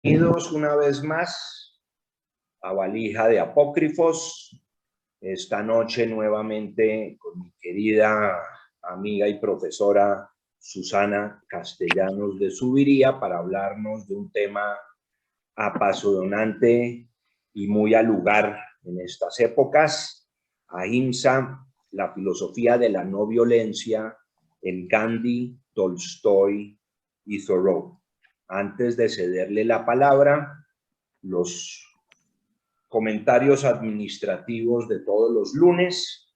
Bienvenidos una vez más a Valija de Apócrifos. Esta noche nuevamente con mi querida amiga y profesora Susana Castellanos de Zuviría para hablarnos de un tema apasionante y muy al lugar en estas épocas. Ahimsa, la filosofía de la no violencia en Gandhi, Tolstoy y Thoreau. Antes de cederle la palabra, los comentarios administrativos de todos los lunes.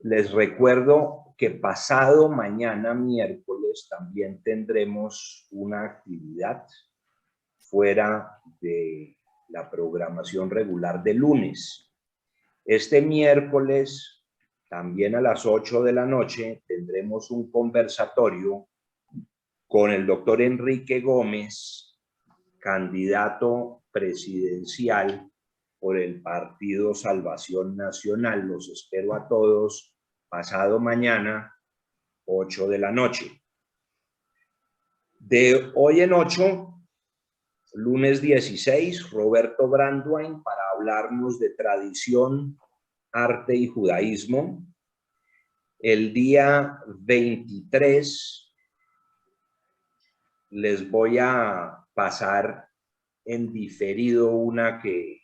Les recuerdo que pasado mañana, miércoles, también tendremos una actividad fuera de la programación regular de lunes. Este miércoles, también a las 8 de la noche, tendremos un conversatorio con el doctor Enrique Gómez, candidato presidencial por el Partido Salvación Nacional. Los espero a todos pasado mañana, 8 de la noche. De hoy en 8, lunes 16, Roberto Brandwein para hablarnos de tradición, arte y judaísmo. El día 23 les voy a pasar en diferido una que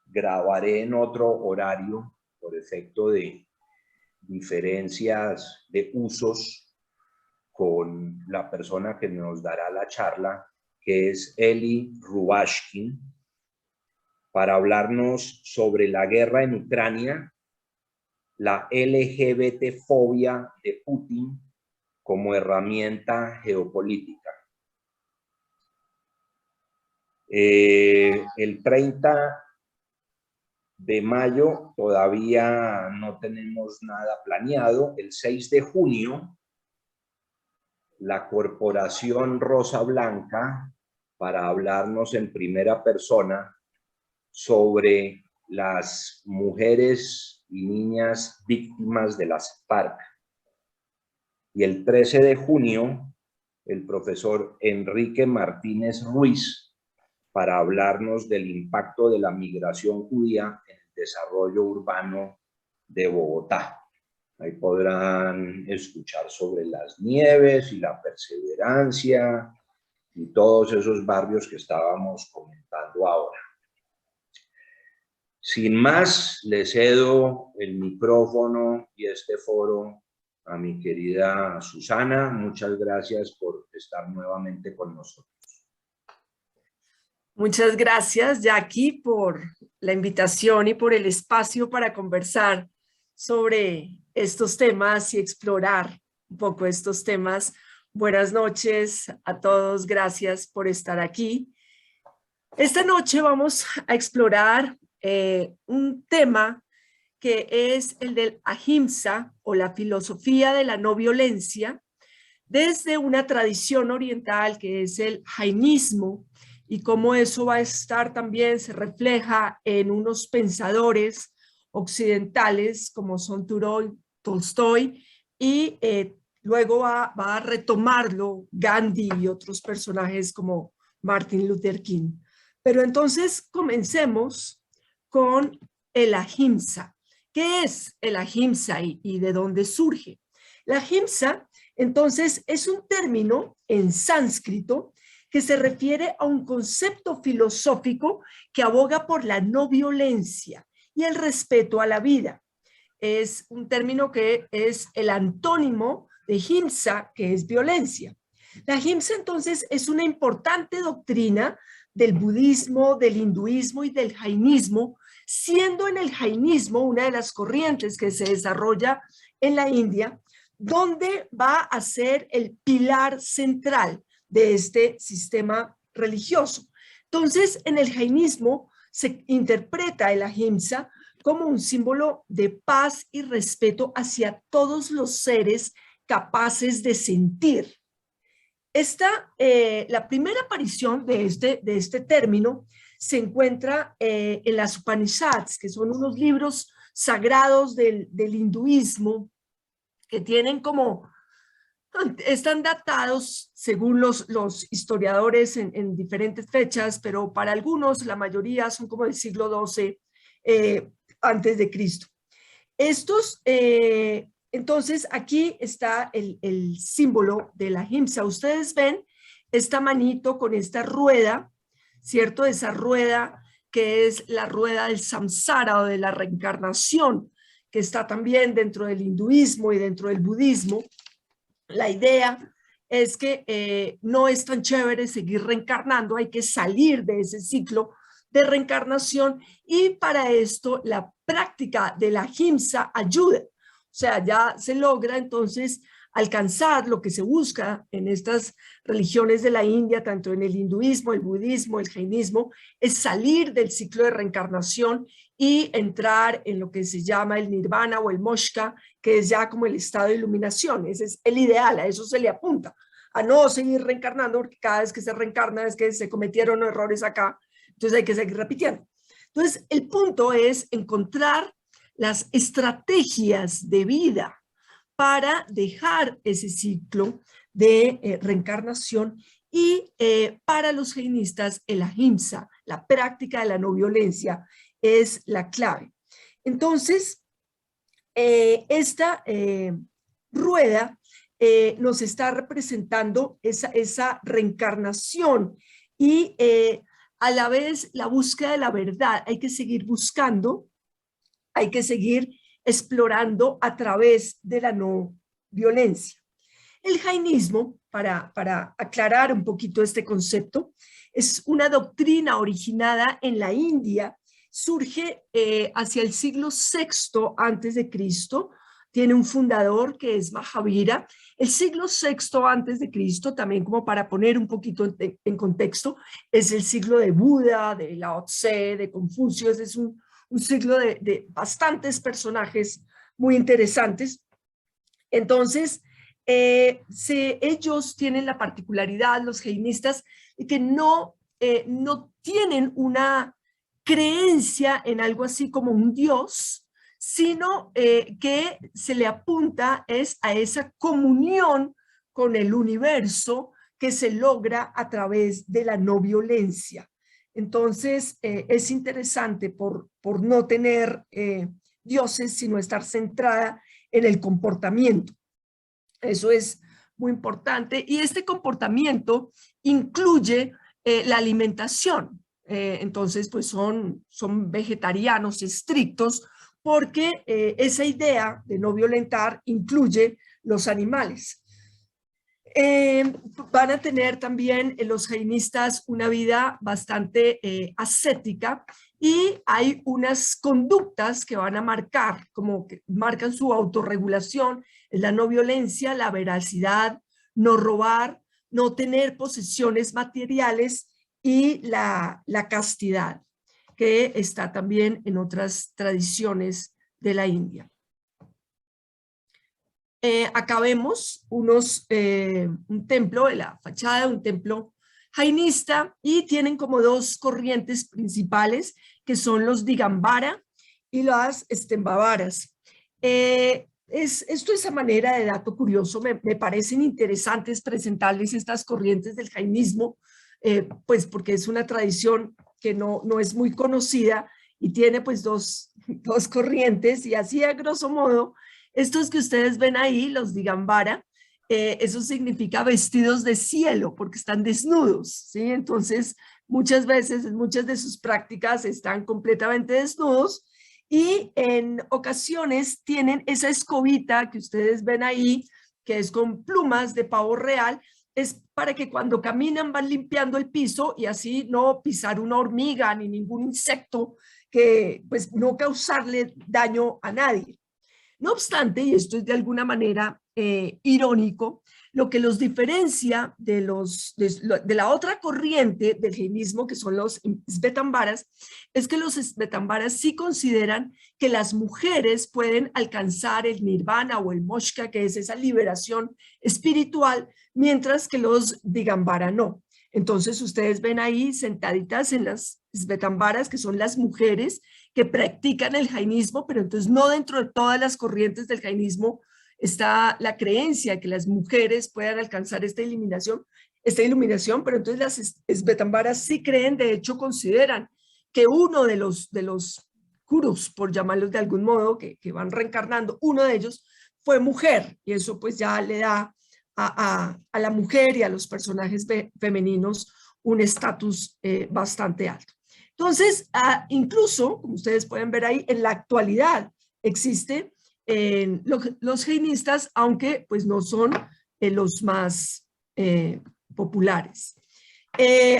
grabaré en otro horario por efecto de diferencias de usos con la persona que nos dará la charla, que es Eli Rubashkin, para hablarnos sobre la guerra en Ucrania, la LGBT-fobia de Putin como herramienta geopolítica. El 30 de mayo todavía no tenemos nada planeado. El 6 de junio, la Corporación Rosa Blanca para hablarnos en primera persona sobre las mujeres y niñas víctimas de las FARC. Y el 13 de junio, el profesor Enrique Martínez Ruiz para hablarnos del impacto de la migración judía en el desarrollo urbano de Bogotá. Ahí podrán escuchar sobre las Nieves y la Perseverancia y todos esos barrios que estábamos comentando ahora. Sin más, le cedo el micrófono y este foro a mi querida Susana. Muchas gracias por estar nuevamente con nosotros. Muchas gracias, Jackie, por la invitación y por el espacio para conversar sobre estos temas y explorar un poco estos temas. Buenas noches a todos, gracias por estar aquí. Esta noche vamos a explorar un tema que es el del ahimsa o la filosofía de la no violencia desde una tradición oriental que es el jainismo, y cómo eso va a estar también, se refleja en unos pensadores occidentales como son Thoreau, Tolstoy, y luego va a retomarlo Gandhi y otros personajes como Martin Luther King. Pero entonces comencemos con el ahimsa. ¿Qué es el ahimsa y de dónde surge? La ahimsa, entonces, es un término en sánscrito que se refiere a un concepto filosófico que aboga por la no violencia y el respeto a la vida. Es un término que es el antónimo de himsa, que es violencia. La himsa, entonces, es una importante doctrina del budismo, del hinduismo y del jainismo, siendo en el jainismo una de las corrientes que se desarrolla en la India, donde va a ser el pilar central de este sistema religioso. Entonces, en el jainismo se interpreta el ahimsa como un símbolo de paz y respeto hacia todos los seres capaces de sentir. La primera aparición de este término se encuentra en las Upanishads, que son unos libros sagrados del hinduismo que tienen como Están datados según los historiadores en diferentes fechas, pero para algunos, la mayoría son como del siglo XII antes de Cristo. Estos, entonces aquí está el símbolo de la ahimsa. Ustedes ven esta manito con esta rueda, ¿cierto? Esa rueda que es la rueda del samsara o de la reencarnación, que está también dentro del hinduismo y dentro del budismo. La idea es que no es tan chévere seguir reencarnando, hay que salir de ese ciclo de reencarnación y para esto la práctica de la ahimsa ayuda. O sea, ya se logra entonces alcanzar lo que se busca en estas religiones de la India, tanto en el hinduismo, el budismo, el jainismo, es salir del ciclo de reencarnación y entrar en lo que se llama el nirvana o el moksha, que es ya como el estado de iluminación. Ese es el ideal, a eso se le apunta, a no seguir reencarnando, porque cada vez que se reencarna es que se cometieron errores acá, entonces hay que seguir repitiendo. Entonces, el punto es encontrar las estrategias de vida para dejar ese ciclo de reencarnación y para los jainistas el ahimsa, la práctica de la no violencia, es la clave. Entonces, esta rueda nos está representando esa reencarnación y a la vez la búsqueda de la verdad. Hay que seguir buscando, hay que seguir explorando a través de la no violencia. El jainismo, para aclarar un poquito este concepto, es una doctrina originada en la India, surge hacia el siglo VI antes de Cristo, tiene un fundador que es Mahavira. El siglo VI antes de Cristo, también como para poner un poquito en contexto, es el siglo de Buda, de Lao Tse, de Confucio, es un siglo de bastantes personajes muy interesantes. Entonces, ellos tienen la particularidad, los jainistas, de que no tienen una creencia en algo así como un Dios, sino que se le apunta es a esa comunión con el universo que se logra a través de la no violencia. Entonces, es interesante por no tener dioses, sino estar centrada en el comportamiento. Eso es muy importante. Y este comportamiento incluye la alimentación. Entonces, pues son vegetarianos estrictos porque esa idea de no violentar incluye los animales. Van a tener también los jainistas una vida bastante ascética y hay unas conductas que van a marcar, como que marcan su autorregulación, es la no violencia, la veracidad, no robar, no tener posesiones materiales y la castidad, que está también en otras tradiciones de la India. Acá vemos un templo, de la fachada de un templo jainista y tienen como dos corrientes principales que son los Digambara y las Stembavaras. Esto es a manera de dato curioso, me parecen interesantes presentarles estas corrientes del jainismo, pues porque es una tradición que no es muy conocida y tiene pues dos corrientes y así a grosso modo. Estos que ustedes ven ahí, los Digambara, eso significa vestidos de cielo porque están desnudos, ¿sí? Entonces, muchas veces, en muchas de sus prácticas están completamente desnudos y en ocasiones tienen esa escobita que ustedes ven ahí, que es con plumas de pavo real, es para que cuando caminan van limpiando el piso y así no pisar una hormiga ni ningún insecto que pues no causarle daño a nadie. No obstante, y esto es de alguna manera irónico, lo que los diferencia de la otra corriente del jainismo, que son los svetambaras, es que los svetambaras sí consideran que las mujeres pueden alcanzar el nirvana o el moksha, que es esa liberación espiritual, mientras que los digambara no. Entonces ustedes ven ahí sentaditas en las svetambaras, que son las mujeres que practican el jainismo, pero entonces no dentro de todas las corrientes del jainismo está la creencia de que las mujeres puedan alcanzar esta iluminación, pero entonces las esbetambaras sí creen, de hecho consideran que uno de los gurús, por llamarlos de algún modo, que van reencarnando, uno de ellos fue mujer, y eso pues ya le da a la mujer y a los personajes femeninos un estatus bastante alto. Entonces, incluso, como ustedes pueden ver ahí, en la actualidad existe los jainistas, aunque pues no son los más populares.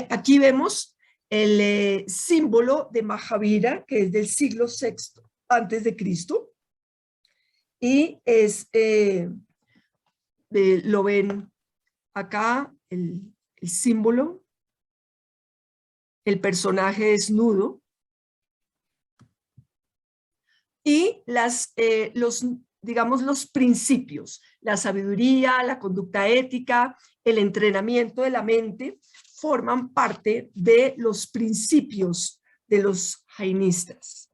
Aquí vemos el símbolo de Mahavira, que es del siglo VI antes de Cristo, y es, lo ven acá, el símbolo, el personaje desnudo, y digamos, los principios, la sabiduría, la conducta ética, el entrenamiento de la mente, forman parte de los principios de los jainistas.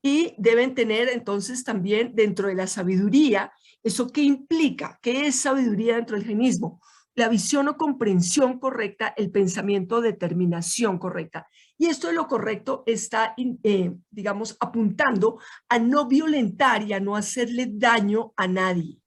Y deben tener entonces también dentro de la sabiduría, ¿eso qué implica? ¿Qué es sabiduría dentro del jainismo? La visión o comprensión correcta, el pensamiento, determinación correcta. Y esto de lo correcto está, digamos, apuntando a no violentar y a no hacerle daño a nadie.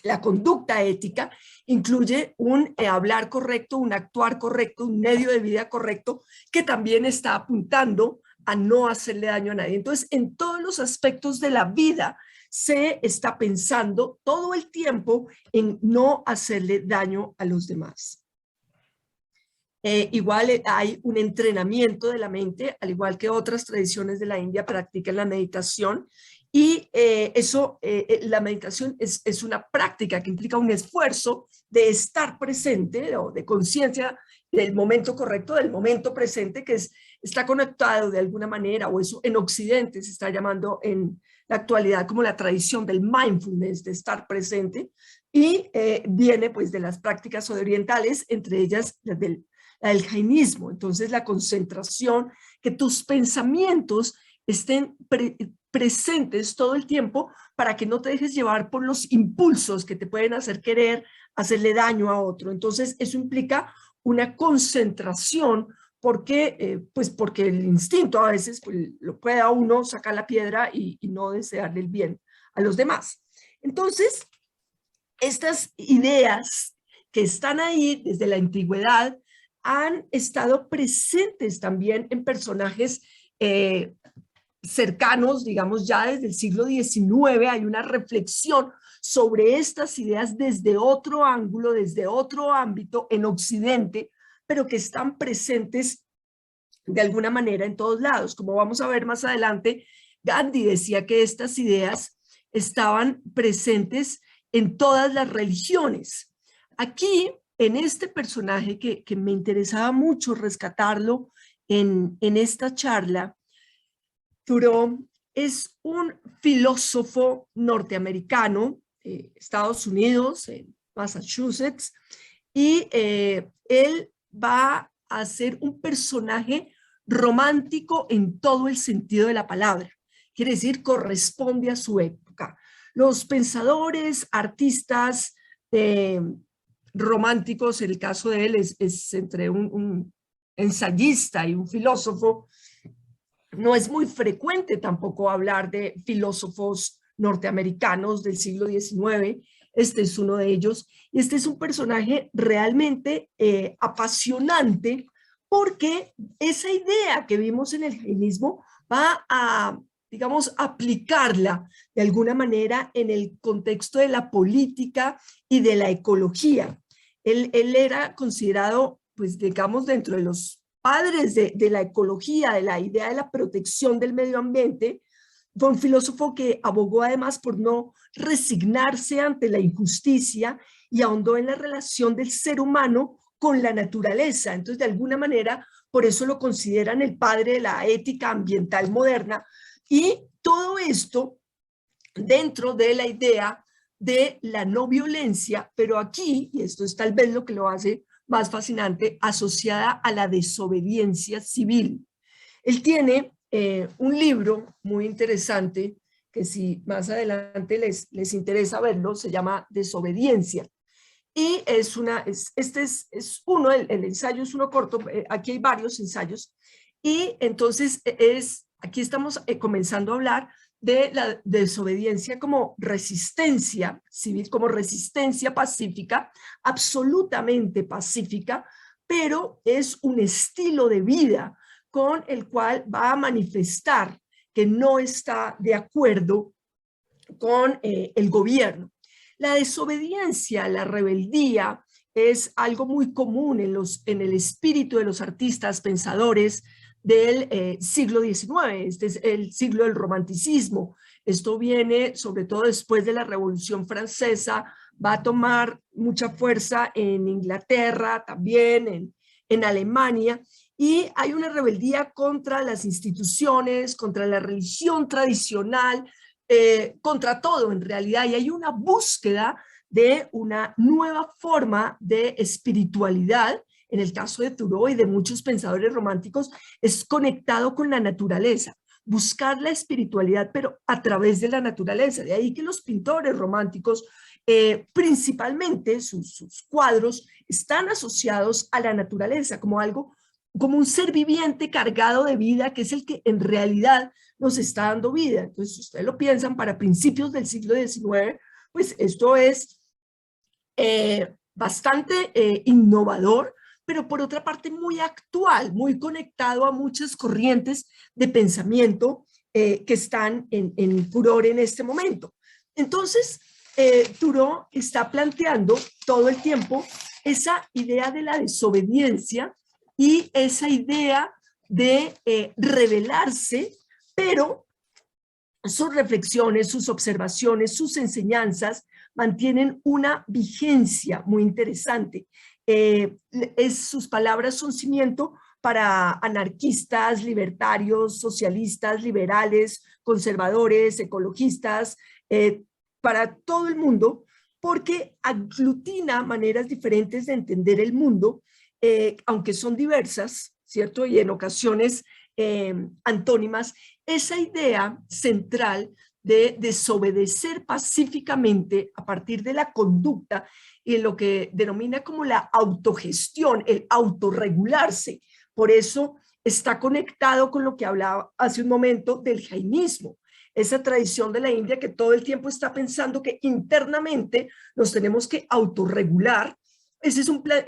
La conducta ética incluye un hablar correcto, un actuar correcto, un medio de vida correcto, que también está apuntando a no hacerle daño a nadie. Entonces, en todos los aspectos de la vida se está pensando todo el tiempo en no hacerle daño a los demás. Igual hay un entrenamiento de la mente, al igual que otras tradiciones de la India practican la meditación, y la meditación es una práctica que implica un esfuerzo de estar presente o de conciencia del momento correcto, del momento presente, que está conectado de alguna manera, o eso en Occidente se está llamando en la actualidad como la tradición del mindfulness, de estar presente, y viene pues de las prácticas orientales, entre ellas la del jainismo. Entonces la concentración, que tus pensamientos estén presentes todo el tiempo para que no te dejes llevar por los impulsos que te pueden hacer querer hacerle daño a otro. Entonces eso implica una concentración, porque el instinto a veces pues, lo puede a uno sacar la piedra y no desearle el bien a los demás. Entonces, estas ideas que están ahí desde la antigüedad han estado presentes también en personajes cercanos, digamos ya desde el siglo XIX. Hay una reflexión sobre estas ideas desde otro ángulo, desde otro ámbito en Occidente, pero que están presentes de alguna manera en todos lados. Como vamos a ver más adelante, Gandhi decía que estas ideas estaban presentes en todas las religiones. Aquí, en este personaje que me interesaba mucho rescatarlo en esta charla, Thoreau es un filósofo norteamericano, Estados Unidos, en Massachusetts, y él va a ser un personaje romántico en todo el sentido de la palabra. Quiere decir, corresponde a su época. Los pensadores, artistas románticos, en el caso de él es entre un ensayista y un filósofo. No es muy frecuente tampoco hablar de filósofos norteamericanos del siglo XIX. Este es uno de ellos. Y este es un personaje realmente apasionante, porque esa idea que vimos en el jainismo va a, digamos, aplicarla de alguna manera en el contexto de la política y de la ecología. Él era considerado, pues digamos, dentro de los padres de la ecología, de la idea de la protección del medio ambiente. Fue un filósofo que abogó además por no resignarse ante la injusticia y ahondó en la relación del ser humano con la naturaleza. Entonces, de alguna manera, por eso lo consideran el padre de la ética ambiental moderna. Y todo esto dentro de la idea de la no violencia, pero aquí, y esto es tal vez lo que lo hace más fascinante, asociada a la desobediencia civil. Él tiene un libro muy interesante que si más adelante les interesa verlo, se llama Desobediencia. Y es uno, el ensayo es uno corto, aquí hay varios ensayos, y entonces aquí estamos comenzando a hablar de la desobediencia como resistencia civil, como resistencia pacífica, absolutamente pacífica, pero es un estilo de vida con el cual va a manifestar que no está de acuerdo con el gobierno. La desobediencia, la rebeldía, es algo muy común en el espíritu de los artistas, pensadores del siglo XIX. Este es el siglo del romanticismo. Esto viene sobre todo después de la Revolución Francesa, va a tomar mucha fuerza en Inglaterra, también en Alemania, y hay una rebeldía contra las instituciones, contra la religión tradicional, contra todo en realidad, y hay una búsqueda de una nueva forma de espiritualidad. En el caso de Thoreau y de muchos pensadores románticos, es conectado con la naturaleza, buscar la espiritualidad, pero a través de la naturaleza. De ahí que los pintores románticos, principalmente sus cuadros, están asociados a la naturaleza como algo, como un ser viviente cargado de vida, que es el que en realidad nos está dando vida. Entonces, si ustedes lo piensan, para principios del siglo XIX, pues esto es bastante innovador, pero por otra parte muy actual, muy conectado a muchas corrientes de pensamiento que están en furor en este momento. Entonces, Thoreau está planteando todo el tiempo esa idea de la desobediencia y esa idea de rebelarse, pero sus reflexiones, sus observaciones, sus enseñanzas mantienen una vigencia muy interesante. Sus palabras son cimiento para anarquistas, libertarios, socialistas, liberales, conservadores, ecologistas, para todo el mundo, porque aglutina maneras diferentes de entender el mundo, aunque son diversas, ¿cierto? Y en ocasiones antónimas, esa idea central de desobedecer pacíficamente a partir de la conducta y lo que denomina como la autogestión, el autorregularse. Por eso está conectado con lo que hablaba hace un momento del jainismo, esa tradición de la India que todo el tiempo está pensando que internamente nos tenemos que autorregular. Ese es un plan,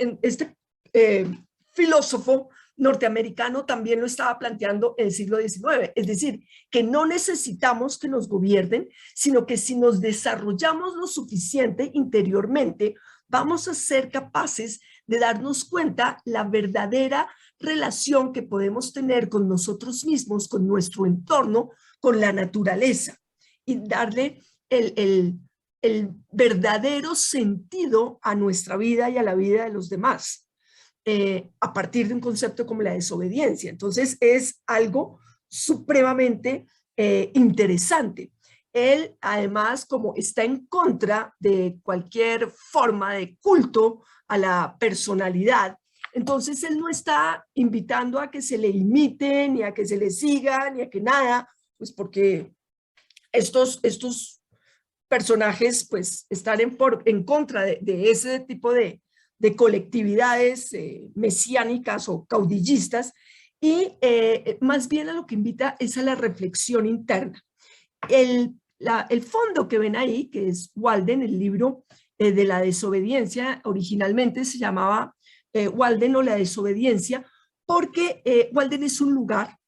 filósofo norteamericano también lo estaba planteando en el siglo XIX, es decir, que no necesitamos que nos gobiernen, sino que si nos desarrollamos lo suficiente interiormente, vamos a ser capaces de darnos cuenta la verdadera relación que podemos tener con nosotros mismos, con nuestro entorno, con la naturaleza, y darle el verdadero sentido a nuestra vida y a la vida de los demás. A partir de un concepto como la desobediencia. Entonces es algo supremamente interesante. Él además, como está en contra de cualquier forma de culto a la personalidad, entonces él no está invitando a que se le imite, ni a que se le siga, ni a que nada, pues porque estos personajes pues están en contra de ese tipo de colectividades mesiánicas o caudillistas, y más bien a lo que invita es a la reflexión interna. El fondo que ven ahí, que es Walden, el libro de la desobediencia, originalmente se llamaba Walden o la desobediencia, porque Walden es un lugar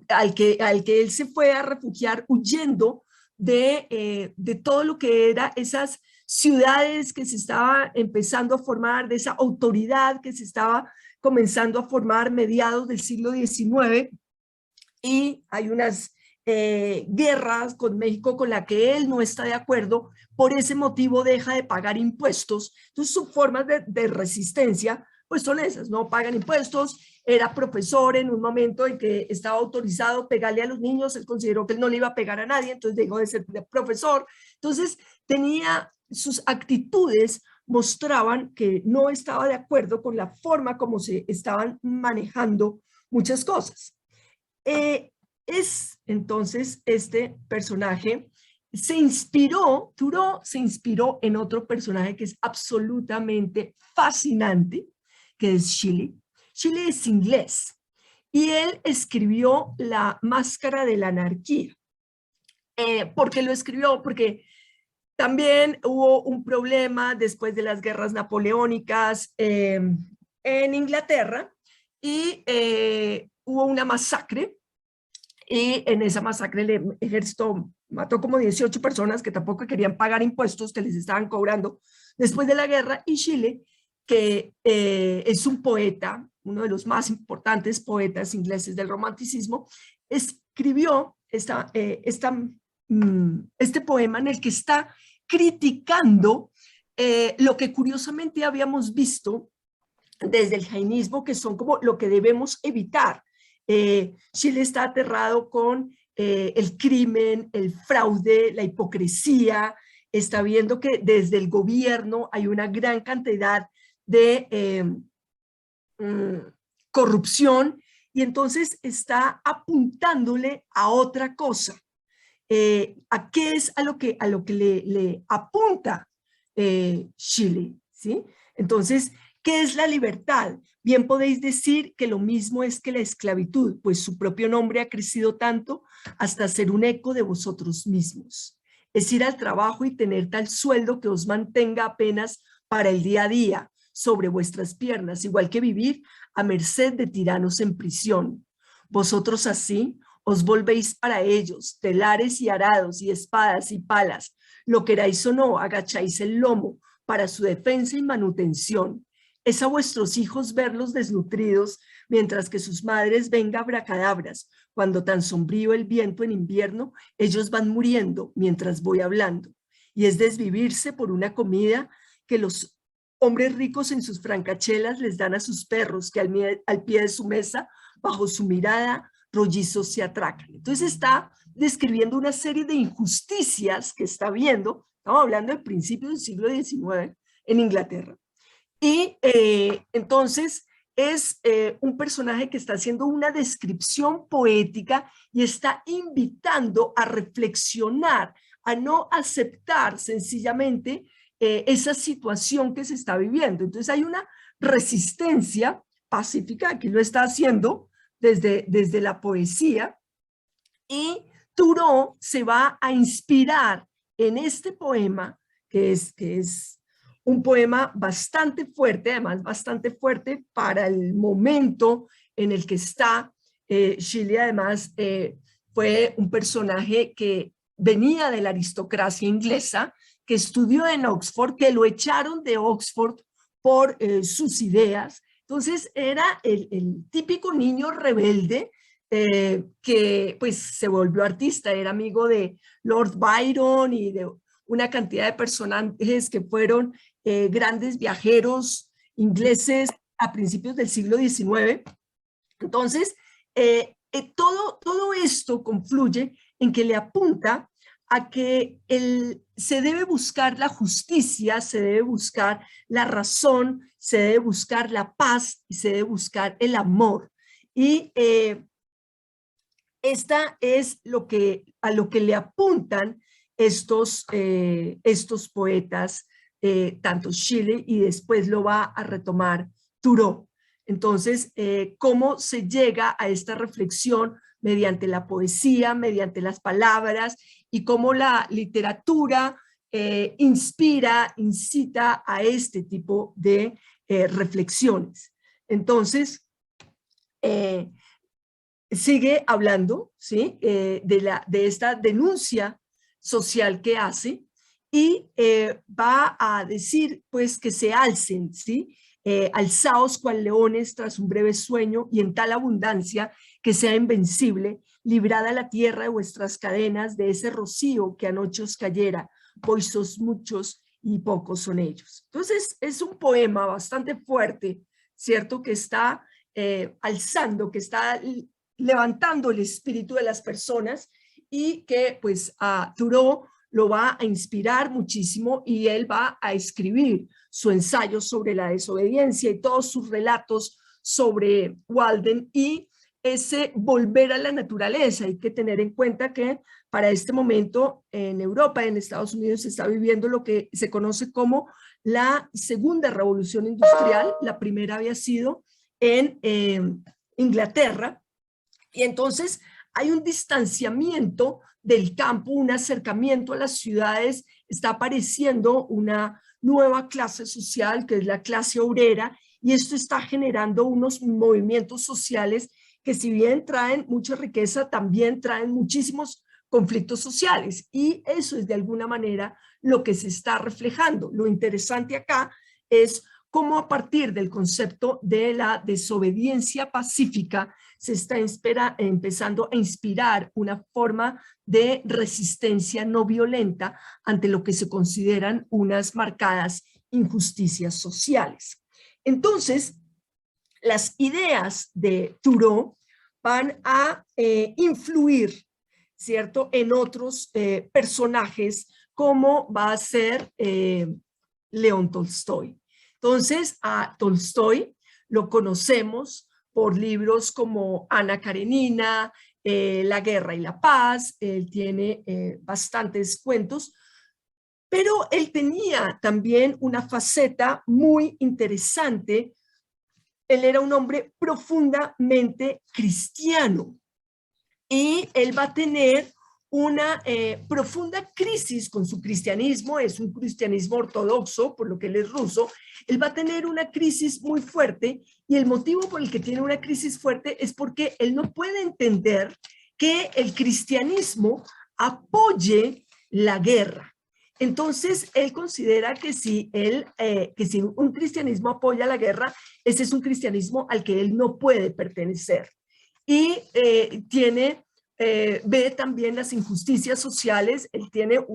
al que él se fue a refugiar huyendo de todo lo que era esas ciudades que se estaba empezando a formar, de esa autoridad que se estaba comenzando a formar mediados del siglo XIX, y hay unas guerras con México con la que él no está de acuerdo, por ese motivo deja de pagar impuestos. Entonces sus formas de resistencia pues son esas, no pagan impuestos. Era profesor en un momento en que estaba autorizado pegarle a los niños, él consideró que él no le iba a pegar a nadie, entonces dejó de ser profesor. Entonces tenía sus actitudes, mostraban que no estaba de acuerdo con la forma como se estaban manejando muchas cosas. Entonces este personaje Thoreau se inspiró en otro personaje que es absolutamente fascinante, que es Shelley. Shelley es inglés y él escribió La Máscara de la Anarquía. ¿Por qué lo escribió? Porque también hubo un problema después de las guerras napoleónicas en Inglaterra y hubo una masacre. Y en esa masacre el ejército mató como 18 personas que tampoco querían pagar impuestos que les estaban cobrando después de la guerra. Y Shelley, que es un poeta, uno de los más importantes poetas ingleses del romanticismo, escribió este poema en el que está criticando lo que curiosamente habíamos visto desde el jainismo, que son como lo que debemos evitar. Shelley está aterrado con el crimen, el fraude, la hipocresía, está viendo que desde el gobierno hay una gran cantidad de corrupción y entonces está apuntándole a otra cosa. ¿A qué es a lo que le apunta Shelley? ¿Sí? Entonces, ¿qué es la libertad? Bien podéis decir que lo mismo es que la esclavitud, pues su propio nombre ha crecido tanto hasta ser un eco de vosotros mismos. Es ir al trabajo y tener tal sueldo que os mantenga apenas para el día a día sobre vuestras piernas, igual que vivir a merced de tiranos en prisión. Vosotros así os volvéis para ellos, telares y arados y espadas y palas, lo queráis o no, agacháis el lomo para su defensa y manutención. Es a vuestros hijos verlos desnutridos, mientras que sus madres ven abracadabras. Cuando tan sombrío el viento en invierno, ellos van muriendo mientras voy hablando. Y es desvivirse por una comida que los hombres ricos en sus francachelas les dan a sus perros, que al pie de su mesa, bajo su mirada, rollizos se atracan. Entonces está describiendo una serie de injusticias que está viendo, estamos hablando del principio del siglo XIX en Inglaterra. Y entonces es un personaje que está haciendo una descripción poética y está invitando a reflexionar, a no aceptar sencillamente esa situación que se está viviendo. Entonces hay una resistencia pacífica, que lo está haciendo desde la poesía, y Thoreau se va a inspirar en este poema, que es un poema bastante fuerte, además bastante fuerte para el momento en el que está. Shelley además fue un personaje que venía de la aristocracia inglesa, que estudió en Oxford, que lo echaron de Oxford por sus ideas. Entonces era el típico niño rebelde que pues se volvió artista, era amigo de Lord Byron y de una cantidad de personajes que fueron grandes viajeros ingleses a principios del siglo XIX. Entonces, todo esto confluye en que le apunta a que se debe buscar la justicia, se debe buscar la razón, se debe buscar la paz y se debe buscar el amor. Y esta es a lo que le apuntan estos poetas, tanto Shelley y después lo va a retomar Thoreau. Entonces, ¿cómo se llega a esta reflexión? Mediante la poesía, mediante las palabras, y cómo la literatura inspira, incita a este tipo de reflexiones. Entonces, sigue hablando, ¿sí? de esta denuncia social que hace, y va a decir pues que se alcen, ¿sí? Alzaos cual leones tras un breve sueño, y en tal abundancia que sea invencible, librada la tierra de vuestras cadenas, de ese rocío que anoche os cayera, pues sos muchos y pocos son ellos. Entonces es un poema bastante fuerte, ¿cierto? Que está alzando, que está levantando el espíritu de las personas, y que pues a Thoreau lo va a inspirar muchísimo, y él va a escribir su ensayo sobre la desobediencia y todos sus relatos sobre Walden, y ese volver a la naturaleza. Hay que tener en cuenta que para este momento en Europa, en Estados Unidos, se está viviendo lo que se conoce como la segunda revolución industrial. La primera había sido en Inglaterra, y entonces hay un distanciamiento del campo, un acercamiento a las ciudades, está apareciendo una nueva clase social que es la clase obrera, y esto está generando unos movimientos sociales que, si bien traen mucha riqueza, también traen muchísimos conflictos sociales, y eso es de alguna manera lo que se está reflejando. Lo interesante acá es cómo, a partir del concepto de la desobediencia pacífica, se está empezando a inspirar una forma de resistencia no violenta ante lo que se consideran unas marcadas injusticias sociales. Entonces, las ideas de Thoreau van a influir, ¿cierto?, en otros personajes, como va a ser León Tolstoy. Entonces, a Tolstoy lo conocemos por libros como Ana Karenina, La Guerra y la Paz. Él tiene bastantes cuentos, pero él tenía también una faceta muy interesante. Él era un hombre profundamente cristiano, y él va a tener una profunda crisis con su cristianismo. Es un cristianismo ortodoxo, por lo que él es ruso. Él va a tener una crisis muy fuerte, y el motivo por el que tiene una crisis fuerte es porque él no puede entender que el cristianismo apoye la guerra. Entonces, él considera que si un cristianismo apoya la guerra, ese es un cristianismo al que él no puede pertenecer. Y ve también las injusticias sociales. Él tiene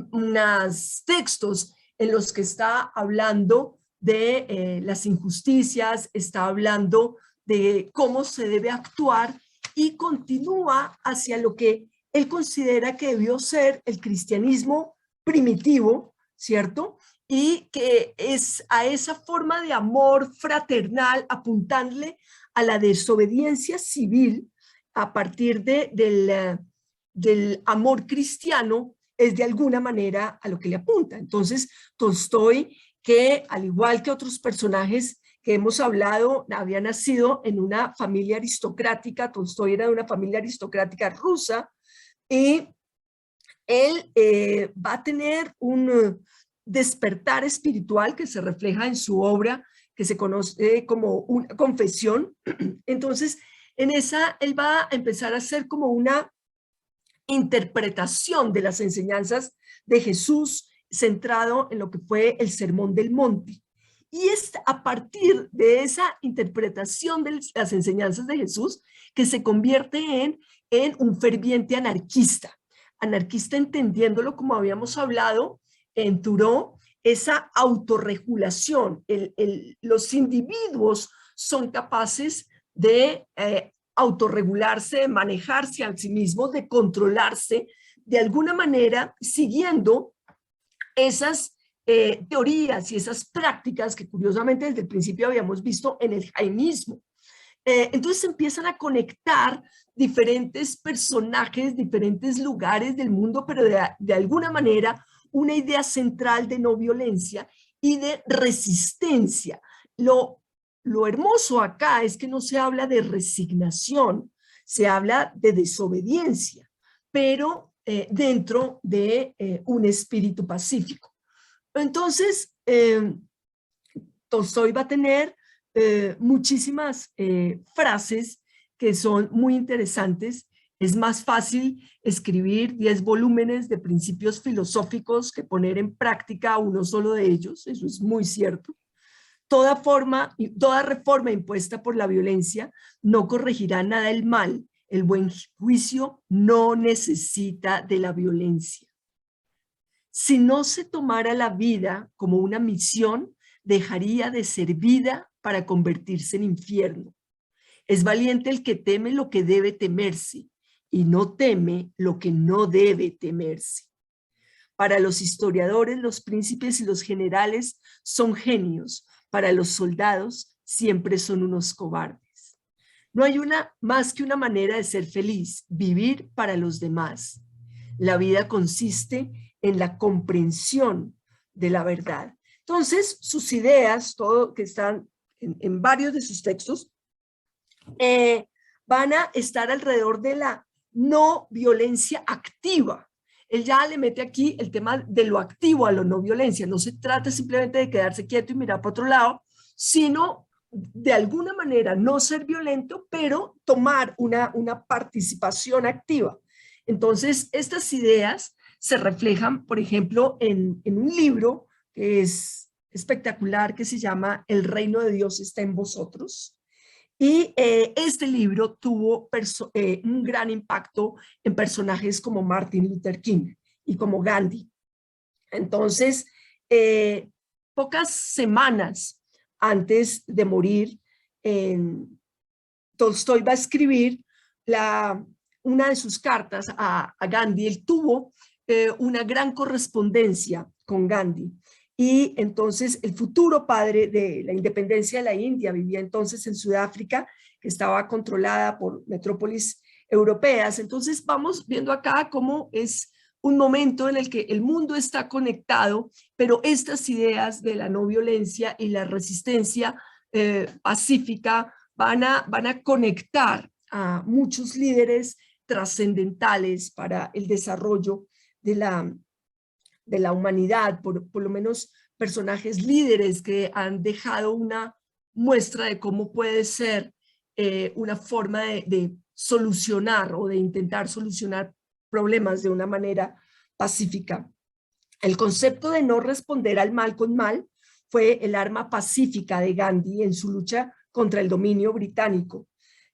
unos textos en los que está hablando de las injusticias, está hablando de cómo se debe actuar, y continúa hacia lo que él considera que debió ser el cristianismo primitivo, ¿cierto? Y que es a esa forma de amor fraternal, apuntándole a la desobediencia civil a partir del amor cristiano, es de alguna manera a lo que le apunta. Entonces, Tolstoy, que al igual que otros personajes que hemos hablado, había nacido en una familia aristocrática. Tolstoy era de una familia aristocrática rusa, y él va a tener un despertar espiritual que se refleja en su obra, que se conoce como una confesión. Entonces, en esa él va a empezar a hacer como una interpretación de las enseñanzas de Jesús, centrado en lo que fue el Sermón del Monte. Y es a partir de esa interpretación de las enseñanzas de Jesús que se convierte en un ferviente anarquista. Anarquista entendiéndolo, como habíamos hablado en Thoreau, esa autorregulación. Los individuos son capaces de autorregularse, de manejarse a sí mismos, de controlarse de alguna manera, siguiendo esas teorías y esas prácticas que curiosamente desde el principio habíamos visto en el jaimismo. Entonces empiezan a conectar diferentes personajes, diferentes lugares del mundo, pero de alguna manera una idea central de no violencia y de resistencia. Lo hermoso acá es que no se habla de resignación, se habla de desobediencia, pero dentro de un espíritu pacífico. Entonces, Tolstoy va a tener muchísimas frases que son muy interesantes. Es más fácil escribir 10 volúmenes de principios filosóficos que poner en práctica uno solo de ellos. Eso es muy cierto. Toda reforma impuesta por la violencia no corregirá nada del mal. El buen juicio no necesita de la violencia. Si no se tomara la vida como una misión, dejaría de ser vida para convertirse en infierno. Es valiente el que teme lo que debe temerse y no teme lo que no debe temerse. Para los historiadores, los príncipes y los generales son genios. Para los soldados, siempre son unos cobardes. No hay más que una manera de ser feliz, vivir para los demás. La vida consiste en la comprensión de la verdad. Entonces, sus ideas, todo que están en varios de sus textos, van a estar alrededor de la no violencia activa. Él ya le mete aquí el tema de lo activo a la no violencia. No se trata simplemente de quedarse quieto y mirar para otro lado, sino de alguna manera no ser violento, pero tomar una participación activa. Entonces, estas ideas se reflejan, por ejemplo, en un libro que es espectacular, que se llama El reino de Dios está en vosotros. Y este libro tuvo un gran impacto en personajes como Martin Luther King y como Gandhi. Entonces, pocas semanas antes de morir, Tolstoy va a escribir una de sus cartas a Gandhi. Él tuvo una gran correspondencia con Gandhi. Y entonces el futuro padre de la independencia de la India vivía entonces en Sudáfrica, que estaba controlada por metrópolis europeas. Entonces vamos viendo acá cómo es un momento en el que el mundo está conectado, pero estas ideas de la no violencia y la resistencia pacífica van a conectar a muchos líderes trascendentales para el desarrollo de la humanidad, por lo menos personajes líderes que han dejado una muestra de cómo puede ser una forma de solucionar o de intentar solucionar problemas de una manera pacífica. El concepto de no responder al mal con mal fue el arma pacífica de Gandhi en su lucha contra el dominio británico.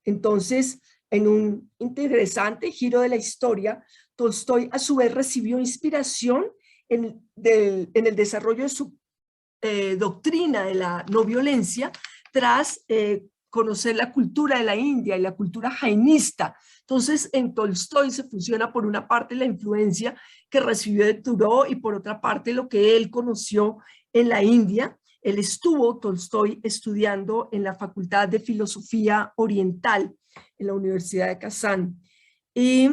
Entonces, en un interesante giro de la historia, Tolstoy a su vez recibió inspiración en el desarrollo de su doctrina de la no violencia tras conocer la cultura de la India y la cultura jainista. Entonces, en Tolstoy se fusiona por una parte la influencia que recibió de Thoreau y por otra parte lo que él conoció en la India. Él estuvo, Tolstoy, estudiando en la Facultad de Filosofía Oriental en la Universidad de Kazán. Y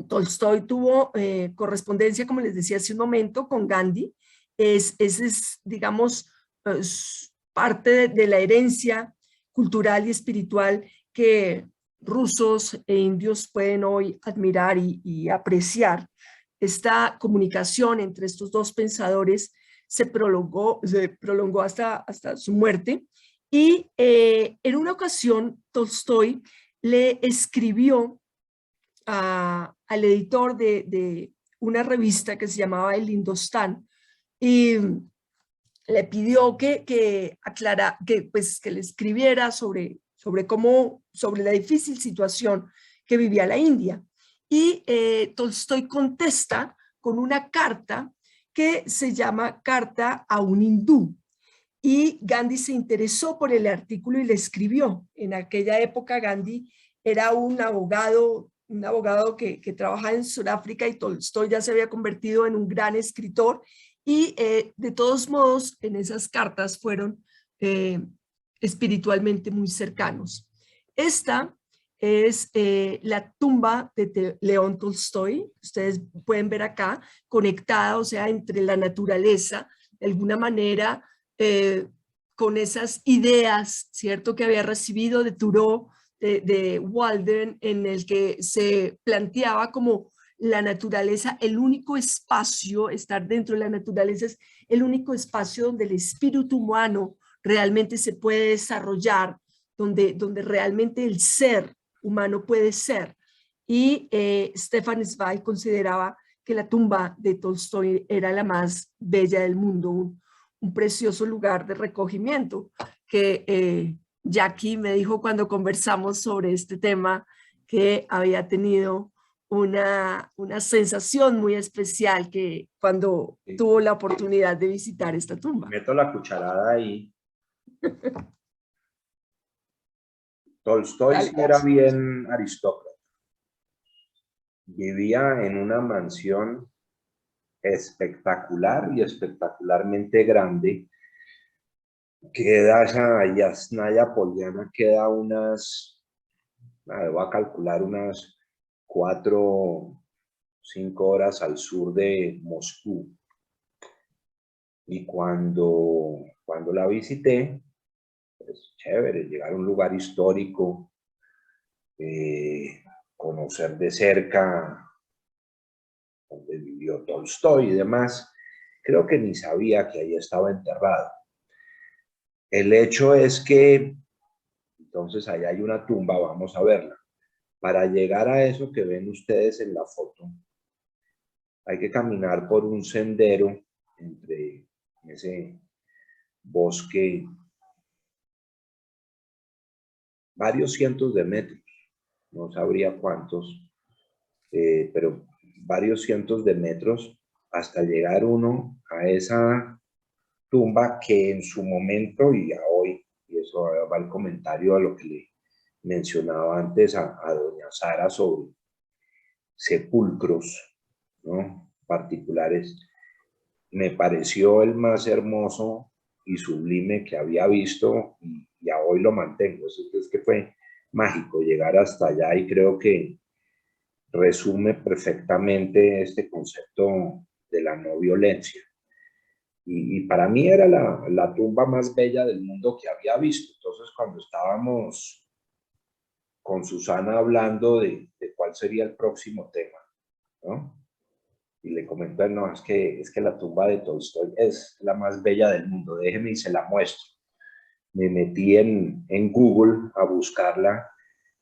Tolstoy tuvo correspondencia, como les decía hace un momento, con Gandhi. Ese es, digamos, parte de la herencia cultural y espiritual que rusos e indios pueden hoy admirar y apreciar. Esta comunicación entre estos dos pensadores se prolongó hasta su muerte. Y en una ocasión, Tolstoy le escribió al editor de una revista que se llamaba El Hindostán y le pidió que le escribiera sobre la difícil situación que vivía la India. Y Tolstoy contesta con una carta que se llama Carta a un hindú. Y Gandhi se interesó por el artículo y le escribió. En aquella época Gandhi era un abogado que trabajaba en Sudáfrica y Tolstoy ya se había convertido en un gran escritor y de todos modos en esas cartas fueron espiritualmente muy cercanos. Esta es la tumba de León Tolstoy, ustedes pueden ver acá, conectada, o sea, entre la naturaleza, de alguna manera, con esas ideas, ¿cierto?, que había recibido de Thoreau, de Walden, en el que se planteaba como la naturaleza, el único espacio, estar dentro de la naturaleza es el único espacio donde el espíritu humano realmente se puede desarrollar, donde realmente el ser humano puede ser. Y Stefan Zweig consideraba que la tumba de Tolstoy era la más bella del mundo, un precioso lugar de recogimiento que Jackie me dijo cuando conversamos sobre este tema que había tenido una sensación muy especial que cuando tuvo la oportunidad de visitar esta tumba. Meto la cucharada ahí. Tolstoy sí era bien aristócrata. Vivía en una mansión espectacular y espectacularmente grande Queda esa Yasnaya Poliana, queda unas, voy a calcular unas 4 o 5 horas al sur de Moscú. Y cuando la visité, pues chévere, llegar a un lugar histórico, conocer de cerca donde vivió Tolstoy y demás. Creo que ni sabía que ahí estaba enterrado. El hecho es que, entonces, allá hay una tumba, vamos a verla. Para llegar a eso que ven ustedes en la foto, hay que caminar por un sendero entre ese bosque, varios cientos de metros, no sabría cuántos, pero varios cientos de metros hasta llegar uno a esa tumba que en su momento y a hoy, y eso va el comentario a lo que le mencionaba antes a doña Sara sobre sepulcros, ¿no? Particulares, me pareció el más hermoso y sublime que había visto y a hoy lo mantengo. Es que fue mágico llegar hasta allá y creo que resume perfectamente este concepto de la no violencia. Y para mí era la tumba más bella del mundo que había visto. Entonces, cuando estábamos con Susana hablando de cuál sería el próximo tema, ¿no? Y le comento, no, es que la tumba de Tolstoy es la más bella del mundo, déjeme y se la muestro. Me metí en Google a buscarla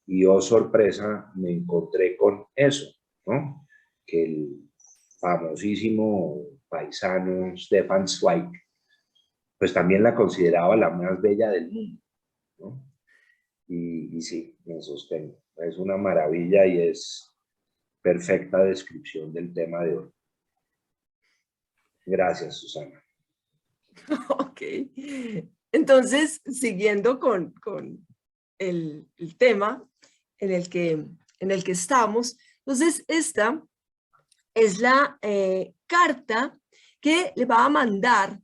y, oh sorpresa, me encontré con eso, ¿no? Que el famosísimo paisano Stefan Zweig, pues también la consideraba la más bella del mundo, ¿no? Y sí, me sostengo. Es una maravilla y es perfecta descripción del tema de hoy. Gracias, Susana. Ok. Entonces, siguiendo con el tema en el que estamos, entonces esta es la carta que le va a mandar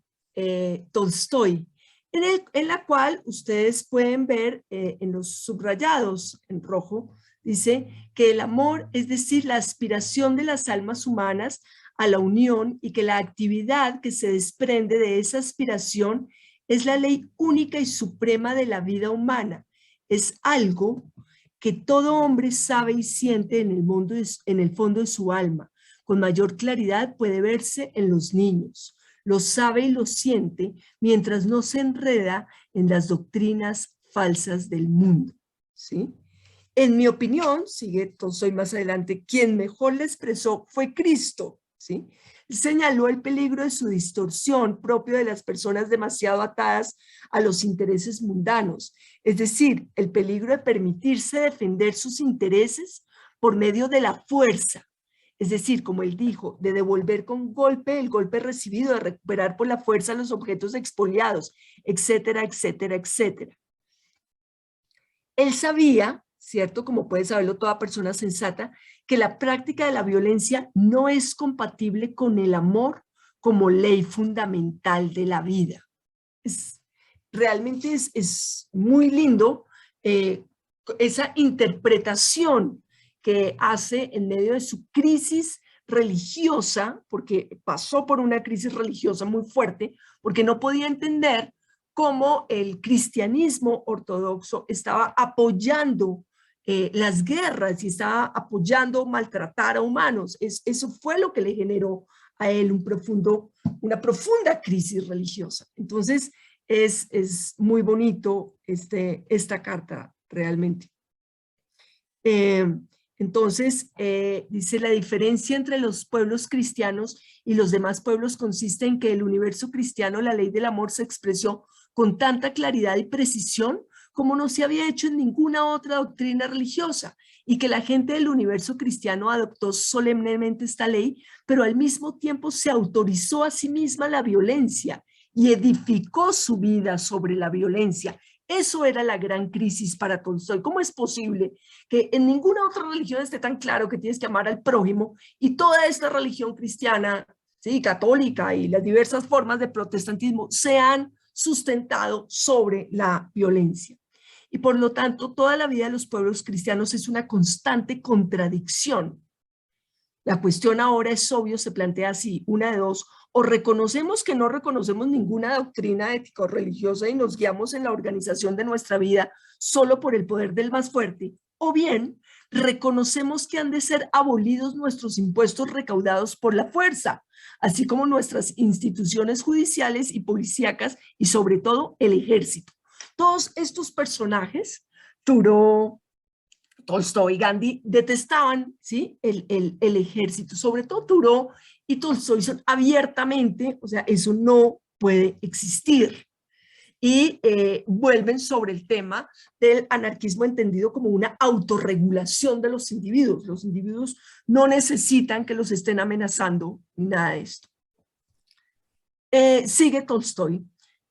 Tolstoy, en la cual ustedes pueden ver en los subrayados en rojo, dice que el amor, es decir, la aspiración de las almas humanas a la unión y que la actividad que se desprende de esa aspiración es la ley única y suprema de la vida humana. Es algo que todo hombre sabe y siente en el fondo de su alma. Con mayor claridad puede verse en los niños. Lo sabe y lo siente mientras no se enreda en las doctrinas falsas del mundo. ¿Sí? En mi opinión, sigue Tolstoy más adelante, quien mejor le expresó fue Cristo. ¿Sí? Señaló el peligro de su distorsión propio de las personas demasiado atadas a los intereses mundanos, es decir, el peligro de permitirse defender sus intereses por medio de la fuerza, es decir, como él dijo, de devolver con golpe el golpe recibido, de recuperar por la fuerza los objetos expoliados, etcétera, etcétera, etcétera. Él sabía, ¿cierto? Como puede saberlo toda persona sensata, que la práctica de la violencia no es compatible con el amor como ley fundamental de la vida. Realmente es muy lindo esa interpretación que hace en medio de su crisis religiosa, porque pasó por una crisis religiosa muy fuerte, porque no podía entender cómo el cristianismo ortodoxo estaba apoyando las guerras y estaba apoyando maltratar a humanos. Eso fue lo que le generó a él una profunda crisis religiosa. Entonces, es muy bonito esta carta realmente. Entonces, dice, la diferencia entre los pueblos cristianos y los demás pueblos consiste en que el universo cristiano, la ley del amor, se expresó con tanta claridad y precisión como no se había hecho en ninguna otra doctrina religiosa, y que la gente del universo cristiano adoptó solemnemente esta ley, pero al mismo tiempo se autorizó a sí misma la violencia y edificó su vida sobre la violencia. Eso era la gran crisis para Tolstoy. ¿Cómo es posible que en ninguna otra religión esté tan claro que tienes que amar al prójimo y toda esta religión cristiana, ¿sí?, católica y las diversas formas de protestantismo sean sustentado sobre la violencia. Y por lo tanto, toda la vida de los pueblos cristianos es una constante contradicción. La cuestión ahora es obvio, se plantea así, una de dos: o reconocemos que no reconocemos ninguna doctrina ética o religiosa y nos guiamos en la organización de nuestra vida solo por el poder del más fuerte, o bien reconocemos que han de ser abolidos nuestros impuestos recaudados por la fuerza, así como nuestras instituciones judiciales y policíacas y sobre todo el ejército. Todos estos personajes, Thoreau, Tolstoy y Gandhi, detestaban, ¿sí?, el ejército. Sobre todo Thoreau y Tolstoy son abiertamente, o sea, eso no puede existir. Y vuelven sobre el tema del anarquismo entendido como una autorregulación de los individuos. Los individuos no necesitan que los estén amenazando ni nada de esto. Sigue Tolstoy.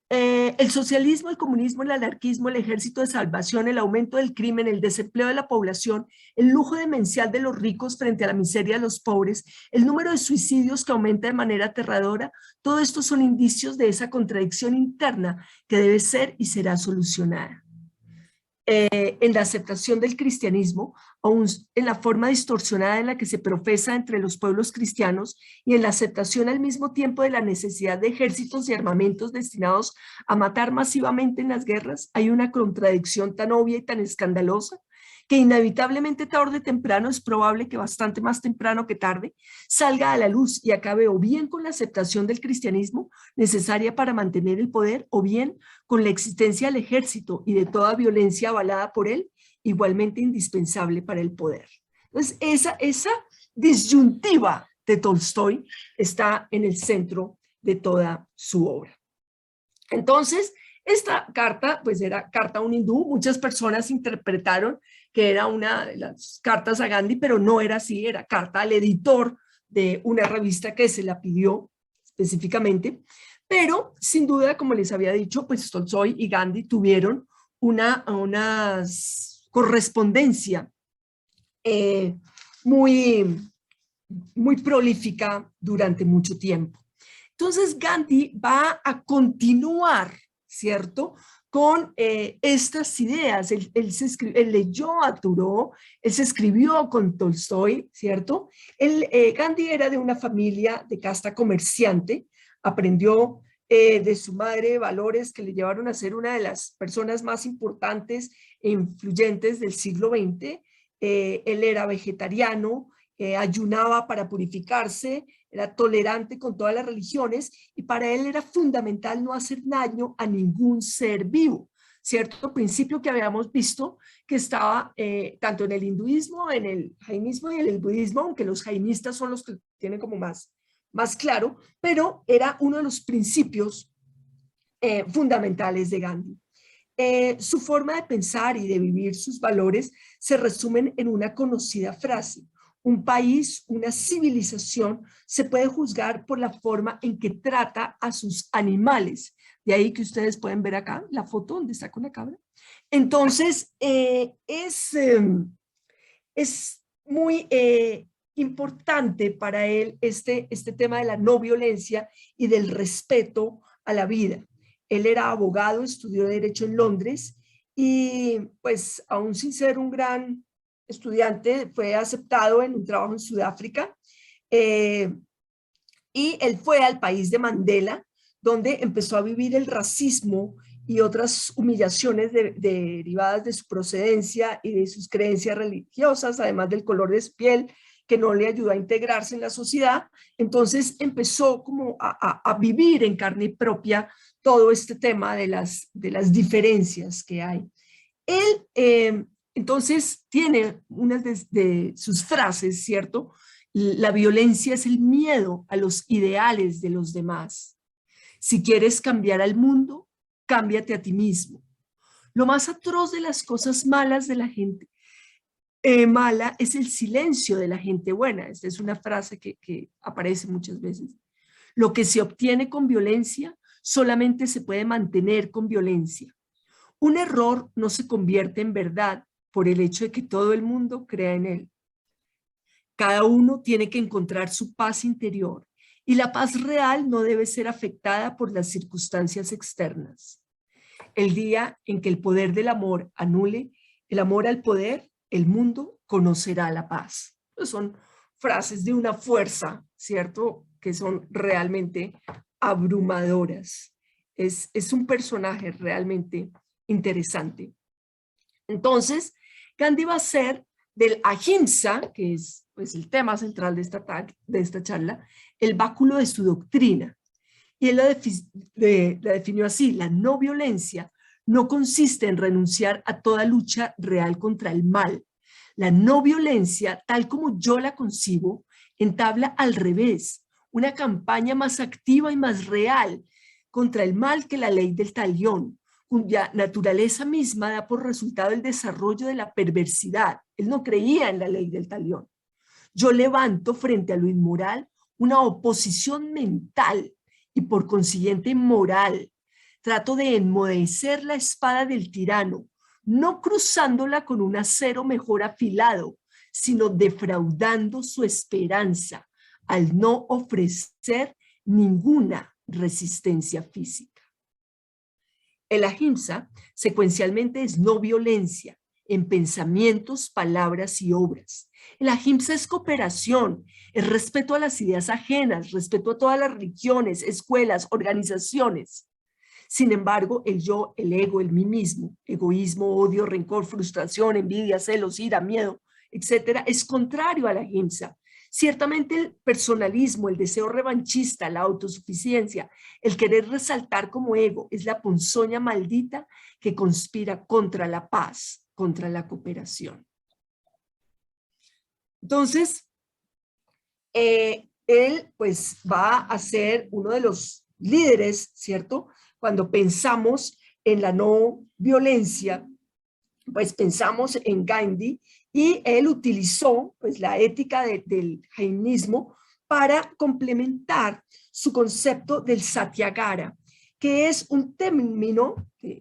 El socialismo, el comunismo, el anarquismo, el ejército de salvación, el aumento del crimen, el desempleo de la población, el lujo demencial de los ricos frente a la miseria de los pobres, el número de suicidios que aumenta de manera aterradora, todo esto son indicios de esa contradicción interna que debe ser y será solucionada. En la aceptación del cristianismo, aún en la forma distorsionada en la que se profesa entre los pueblos cristianos y en la aceptación al mismo tiempo de la necesidad de ejércitos y armamentos destinados a matar masivamente en las guerras, hay una contradicción tan obvia y tan escandalosa que inevitablemente tarde o temprano, es probable que bastante más temprano que tarde, salga a la luz y acabe o bien con la aceptación del cristianismo necesaria para mantener el poder, o bien con la existencia del ejército y de toda violencia avalada por él, igualmente indispensable para el poder. Entonces, esa disyuntiva de Tolstoy está en el centro de toda su obra. Entonces, esta carta, pues era carta a un hindú. Muchas personas interpretaron que era una de las cartas a Gandhi, pero no era así, era carta al editor de una revista que se la pidió específicamente. Pero sin duda, como les había dicho, pues Tolstoy y Gandhi tuvieron una correspondencia muy prolífica durante mucho tiempo. Entonces Gandhi va a continuar, ¿cierto?, con estas ideas. Él leyó a Thoreau, él se escribió con Tolstoy, ¿cierto? Gandhi era de una familia de casta comerciante, aprendió de su madre valores que le llevaron a ser una de las personas más importantes e influyentes del siglo XX. Él era vegetariano, ayunaba para purificarse, era tolerante con todas las religiones y para él era fundamental no hacer daño a ningún ser vivo, ¿cierto? Principio que habíamos visto que estaba tanto en el hinduismo, en el jainismo y en el budismo, aunque los jainistas son los que tienen como más claro, pero era uno de los principios fundamentales de Gandhi. Su forma de pensar y de vivir sus valores se resumen en una conocida frase: un país, una civilización, se puede juzgar por la forma en que trata a sus animales. De ahí que ustedes pueden ver acá la foto donde está con la cabra. Entonces, es muy importante para él este tema de la no violencia y del respeto a la vida. Él era abogado, estudió Derecho en Londres y pues aún sin ser un gran estudiante fue aceptado en un trabajo en Sudáfrica y él fue al país de Mandela, donde empezó a vivir el racismo y otras humillaciones derivadas de su procedencia y de sus creencias religiosas, además del color de su piel, que no le ayudó a integrarse en la sociedad. Entonces empezó como a vivir en carne propia todo este tema de las diferencias que hay. Él entonces tiene una de sus frases, ¿cierto? La violencia es el miedo a los ideales de los demás. Si quieres cambiar al mundo, cámbiate a ti mismo. Lo más atroz de las cosas malas de la gente mala es el silencio de la gente buena. Esta es una frase que aparece muchas veces. Lo que se obtiene con violencia solamente se puede mantener con violencia. Un error no se convierte en verdad por el hecho de que todo el mundo crea en él. Cada uno tiene que encontrar su paz interior y la paz real no debe ser afectada por las circunstancias externas. El día en que el poder del amor anule el amor al poder, el mundo conocerá la paz. Pues son frases de una fuerza, ¿cierto?, que son realmente abrumadoras. Es un personaje realmente interesante. Entonces, Gandhi va a ser del ahimsa, que es pues, el tema central de esta charla, el báculo de su doctrina. Y él la definió así: la no violencia no consiste en renunciar a toda lucha real contra el mal. La no violencia, tal como yo la concibo, entabla al revés, una campaña más activa y más real contra el mal que la ley del talión, cuya naturaleza misma da por resultado el desarrollo de la perversidad. Él no creía en la ley del talión. Yo levanto frente a lo inmoral una oposición mental y por consiguiente moral. Trato de enmudecer la espada del tirano, no cruzándola con un acero mejor afilado, sino defraudando su esperanza al no ofrecer ninguna resistencia física. El ahimsa secuencialmente es no violencia en pensamientos, palabras y obras. El ahimsa es cooperación, es respeto a las ideas ajenas, respeto a todas las religiones, escuelas, organizaciones. Sin embargo, el yo, el ego, el mí mismo, egoísmo, odio, rencor, frustración, envidia, celos, ira, miedo, etcétera, es contrario a la ahimsa. Ciertamente el personalismo, el deseo revanchista, la autosuficiencia, el querer resaltar como ego es la ponzoña maldita que conspira contra la paz, contra la cooperación. Entonces, él pues va a ser uno de los líderes, ¿cierto? Cuando pensamos en la no violencia, pues pensamos en Gandhi, y él utilizó pues la ética del jainismo para complementar su concepto del Satyagara, que es un término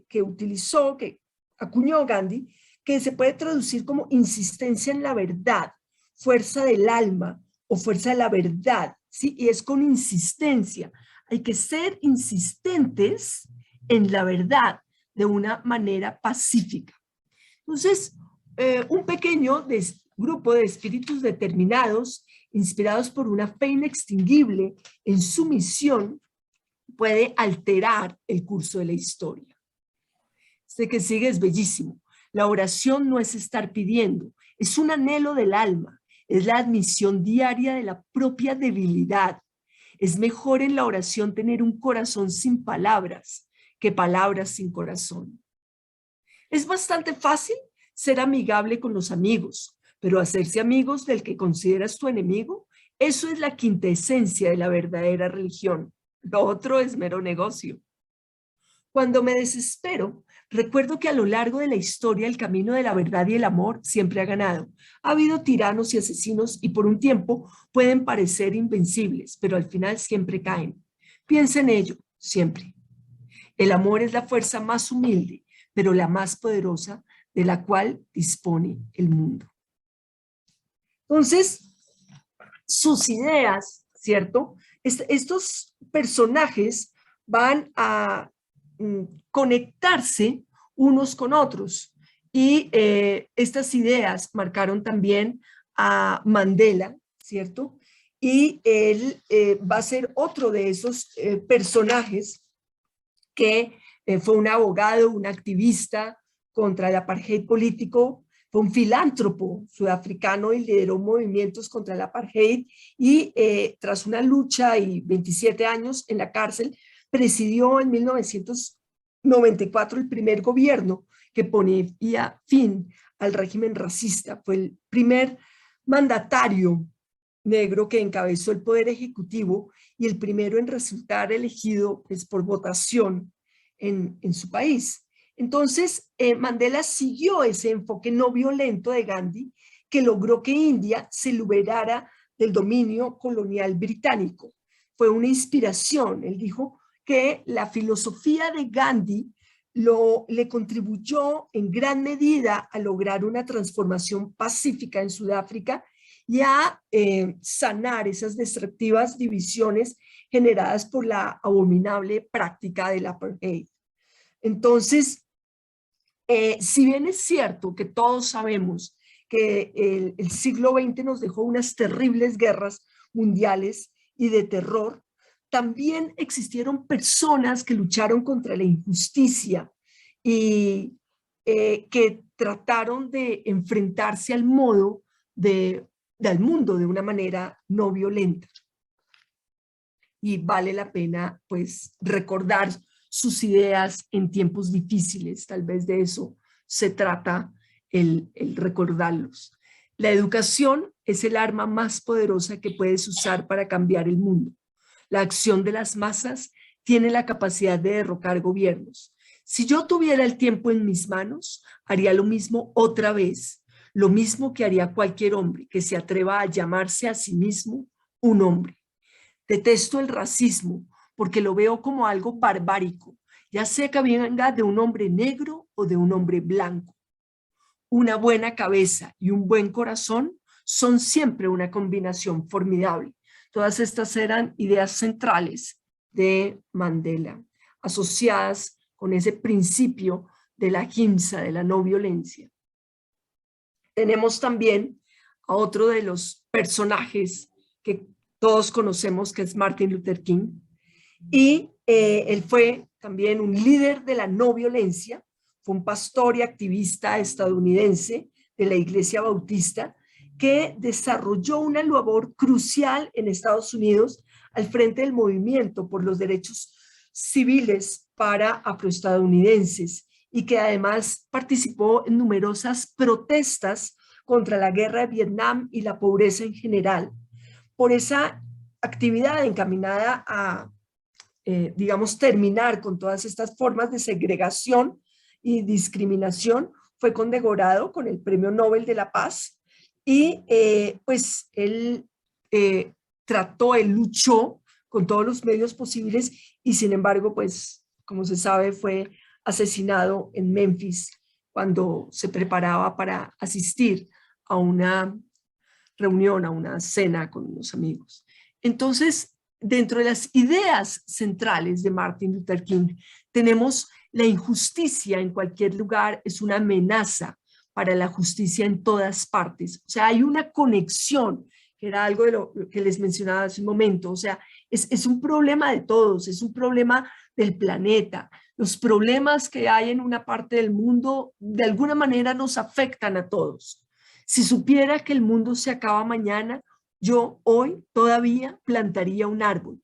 que utilizó, que acuñó Gandhi, que se puede traducir como insistencia en la verdad, fuerza del alma o fuerza de la verdad, ¿sí? Y es con insistencia. Hay que ser insistentes en la verdad de una manera pacífica. Entonces, un pequeño grupo de espíritus determinados, inspirados por una fe inextinguible en su misión, puede alterar el curso de la historia. Este que sigue es bellísimo. La oración no es estar pidiendo, es un anhelo del alma, es la admisión diaria de la propia debilidad. Es mejor en la oración tener un corazón sin palabras que palabras sin corazón. Es bastante fácil ser amigable con los amigos, pero hacerse amigos del que consideras tu enemigo, eso es la quintesencia de la verdadera religión. Lo otro es mero negocio. Cuando me desespero, recuerdo que a lo largo de la historia el camino de la verdad y el amor siempre ha ganado. Ha habido tiranos y asesinos y por un tiempo pueden parecer invencibles, pero al final siempre caen. Piensa en ello, siempre. El amor es la fuerza más humilde, pero la más poderosa de la cual dispone el mundo. Entonces, sus ideas, ¿cierto? Estos personajes van a conectarse unos con otros y estas ideas marcaron también a Mandela, ¿cierto? Y él va a ser otro de esos personajes que fue un abogado, un activista contra el apartheid político, fue un filántropo sudafricano y lideró movimientos contra el apartheid y tras una lucha y 27 años en la cárcel, presidió en 1994 el primer gobierno que ponía fin al régimen racista. Fue el primer mandatario negro que encabezó el poder ejecutivo y el primero en resultar elegido pues, por votación en su país. Entonces, Mandela siguió ese enfoque no violento de Gandhi que logró que India se liberara del dominio colonial británico. Fue una inspiración. Él dijo que la filosofía de Gandhi le contribuyó en gran medida a lograr una transformación pacífica en Sudáfrica y a sanar esas destructivas divisiones generadas por la abominable práctica del apartheid. Entonces, si bien es cierto que todos sabemos que el siglo XX nos dejó unas terribles guerras mundiales y de terror, también existieron personas que lucharon contra la injusticia y que trataron de enfrentarse al del mundo de una manera no violenta. Y vale la pena, pues, recordar sus ideas en tiempos difíciles. Tal vez de eso se trata el recordarlos. La educación es el arma más poderosa que puedes usar para cambiar el mundo. La acción de las masas tiene la capacidad de derrocar gobiernos. Si yo tuviera el tiempo en mis manos, haría lo mismo otra vez, lo mismo que haría cualquier hombre que se atreva a llamarse a sí mismo un hombre. Detesto el racismo porque lo veo como algo barbárico, ya sea que venga de un hombre negro o de un hombre blanco. Una buena cabeza y un buen corazón son siempre una combinación formidable. Todas estas eran ideas centrales de Mandela, asociadas con ese principio de la ahimsa, de la no violencia. Tenemos también a otro de los personajes que todos conocemos, que es Martin Luther King, y él fue también un líder de la no violencia, fue un pastor y activista estadounidense de la Iglesia Bautista que desarrolló una labor crucial en Estados Unidos al frente del movimiento por los derechos civiles para afroestadounidenses y que además participó en numerosas protestas contra la guerra de Vietnam y la pobreza en general. Por esa actividad encaminada a, digamos, terminar con todas estas formas de segregación y discriminación, fue condecorado con el Premio Nobel de la Paz y pues él él luchó con todos los medios posibles y sin embargo, pues como se sabe, fue asesinado en Memphis cuando se preparaba para asistir a una reunión, a una cena con unos amigos. Entonces, dentro de las ideas centrales de Martin Luther King, tenemos la injusticia en cualquier lugar es una amenaza para la justicia en todas partes. O sea, hay una conexión, que era algo de lo que les mencionaba hace un momento. O sea, es un problema de todos, es un problema del planeta. Los problemas que hay en una parte del mundo de alguna manera nos afectan a todos. Si supiera que el mundo se acaba mañana, yo hoy todavía plantaría un árbol.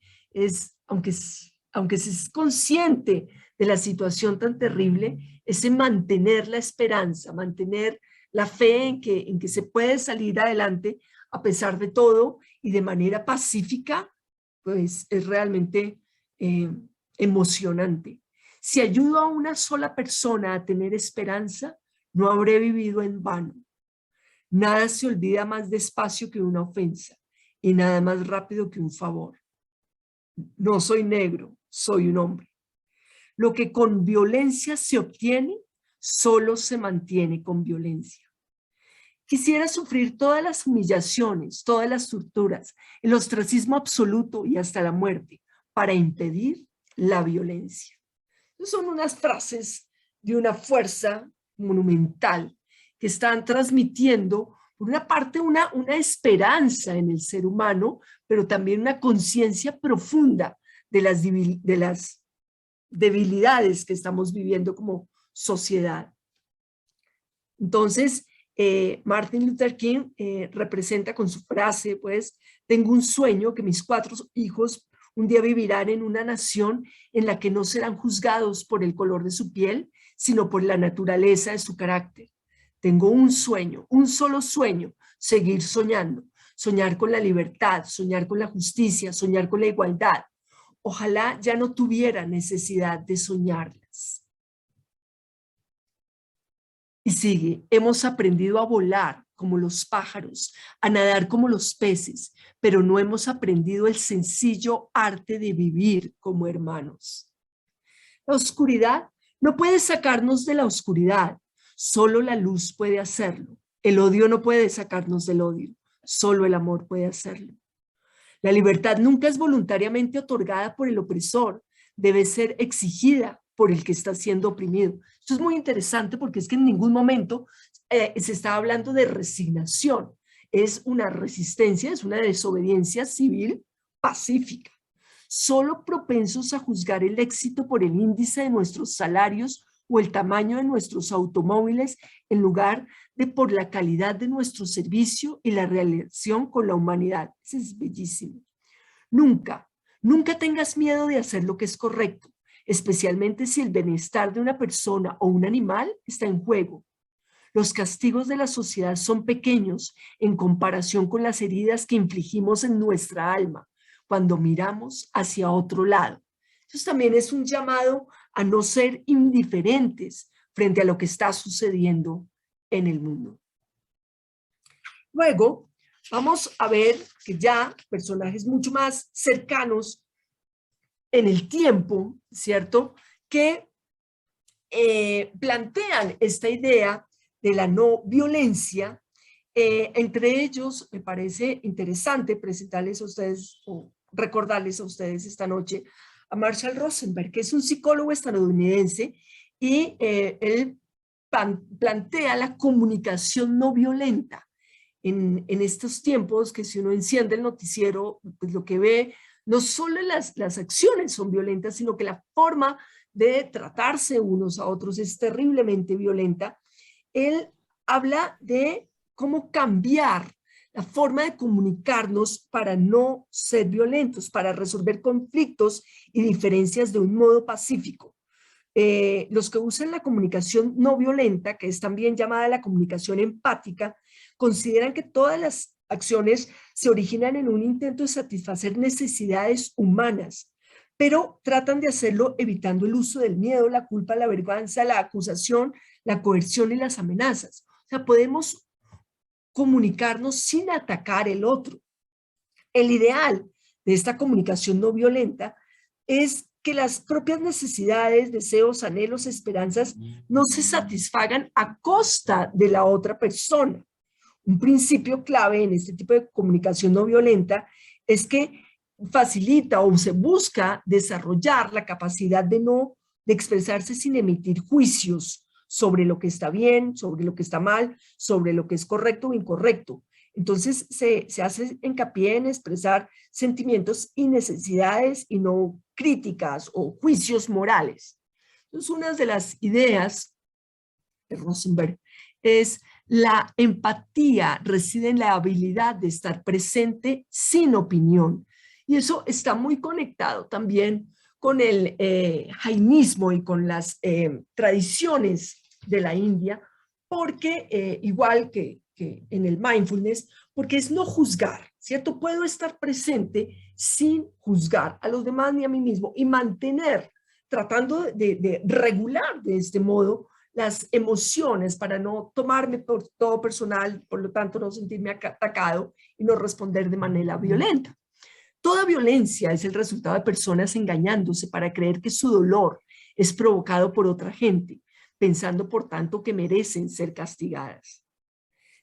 Aunque se es consciente de la situación tan terrible, es de mantener la esperanza, mantener la fe en que se puede salir adelante a pesar de todo y de manera pacífica, pues es realmente emocionante. Si ayudo a una sola persona a tener esperanza, no habré vivido en vano. Nada se olvida más despacio que una ofensa y nada más rápido que un favor. No soy negro, soy un hombre. Lo que con violencia se obtiene, solo se mantiene con violencia. Quisiera sufrir todas las humillaciones, todas las torturas, el ostracismo absoluto y hasta la muerte para impedir la violencia. Son unas frases de una fuerza monumental que están transmitiendo, por una parte, una esperanza en el ser humano, pero también una conciencia profunda de las debilidades que estamos viviendo como sociedad. Entonces, Martin Luther King representa con su frase, pues, tengo un sueño que mis 4 hijos un día vivirán en una nación en la que no serán juzgados por el color de su piel, sino por la naturaleza de su carácter. Tengo un sueño, un solo sueño, seguir soñando, soñar con la libertad, soñar con la justicia, soñar con la igualdad. Ojalá ya no tuviera necesidad de soñarlas. Y sigue, hemos aprendido a volar como los pájaros, a nadar como los peces, pero no hemos aprendido el sencillo arte de vivir como hermanos. La oscuridad no puede sacarnos de la oscuridad, solo la luz puede hacerlo. El odio no puede sacarnos del odio, solo el amor puede hacerlo. La libertad nunca es voluntariamente otorgada por el opresor, debe ser exigida por el que está siendo oprimido. Esto es muy interesante porque es que en ningún momento se está hablando de resignación, es una resistencia, es una desobediencia civil pacífica. Solo propensos a juzgar el éxito por el índice de nuestros salarios o el tamaño de nuestros automóviles en lugar de por la calidad de nuestro servicio y la relación con la humanidad. Eso es bellísimo. Nunca, nunca tengas miedo de hacer lo que es correcto, especialmente si el bienestar de una persona o un animal está en juego. Los castigos de la sociedad son pequeños en comparación con las heridas que infligimos en nuestra alma cuando miramos hacia otro lado. Entonces también es un llamado a no ser indiferentes frente a lo que está sucediendo en el mundo. Luego, vamos a ver que ya personajes mucho más cercanos en el tiempo, ¿cierto? Que plantean esta idea de la no violencia. Entre ellos, me parece interesante presentarles a ustedes o recordarles a ustedes esta noche a Marshall Rosenberg, que es un psicólogo estadounidense y él plantea la comunicación no violenta. En estos tiempos que si uno enciende el noticiero, pues lo que ve no solo las acciones son violentas, sino que la forma de tratarse unos a otros es terriblemente violenta. Él habla de cómo cambiar la forma de comunicarnos para no ser violentos, para resolver conflictos y diferencias de un modo pacífico. Los que usan la comunicación no violenta, que es también llamada la comunicación empática, consideran que todas las acciones se originan en un intento de satisfacer necesidades humanas, pero tratan de hacerlo evitando el uso del miedo, la culpa, la vergüenza, la acusación, la coerción y las amenazas. O sea, podemos comunicarnos sin atacar el otro. El ideal de esta comunicación no violenta es que las propias necesidades, deseos, anhelos, esperanzas no se satisfagan a costa de la otra persona. Un principio clave en este tipo de comunicación no violenta es que facilita o se busca desarrollar la capacidad de expresarse sin emitir juicios sobre lo que está bien, sobre lo que está mal, sobre lo que es correcto o incorrecto. Entonces se hace hincapié en expresar sentimientos y necesidades y no críticas o juicios morales. Entonces una de las ideas de Rosenberg es la empatía reside en la habilidad de estar presente sin opinión. Y eso está muy conectado también con el jainismo y con las tradiciones de la India, porque igual que en el mindfulness, porque es no juzgar, ¿cierto? Puedo estar presente sin juzgar a los demás ni a mí mismo y mantener, tratando de regular de este modo las emociones para no tomarme por todo personal, por lo tanto no sentirme atacado y no responder de manera violenta. Toda violencia es el resultado de personas engañándose para creer que su dolor es provocado por otra gente, pensando por tanto que merecen ser castigadas.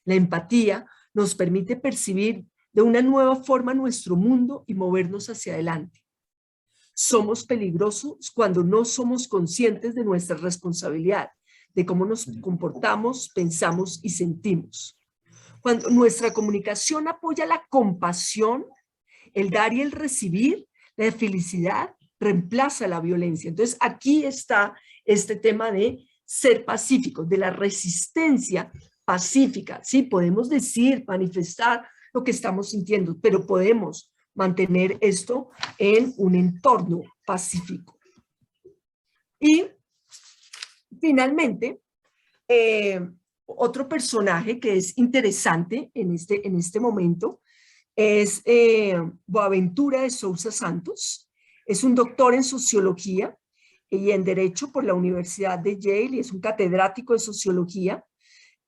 La empatía nos permite percibir de una nueva forma nuestro mundo y movernos hacia adelante. Somos peligrosos cuando no somos conscientes de nuestra responsabilidad, de cómo nos comportamos, pensamos y sentimos. Cuando nuestra comunicación apoya la compasión, el dar y el recibir, la felicidad reemplaza la violencia. Entonces aquí está este tema de ser pacíficos, de la resistencia pacífica. Sí, podemos decir, manifestar lo que estamos sintiendo, pero podemos mantener esto en un entorno pacífico. Y finalmente, otro personaje que es interesante en este momento es Boaventura de Sousa Santos. Es un doctor en sociología y en derecho por la Universidad de Yale y es un catedrático de sociología.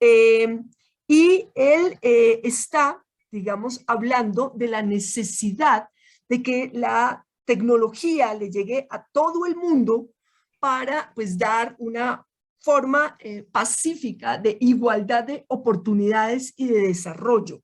Y él está, digamos, hablando de la necesidad de que la tecnología le llegue a todo el mundo para, pues, dar una forma pacífica de igualdad de oportunidades y de desarrollo.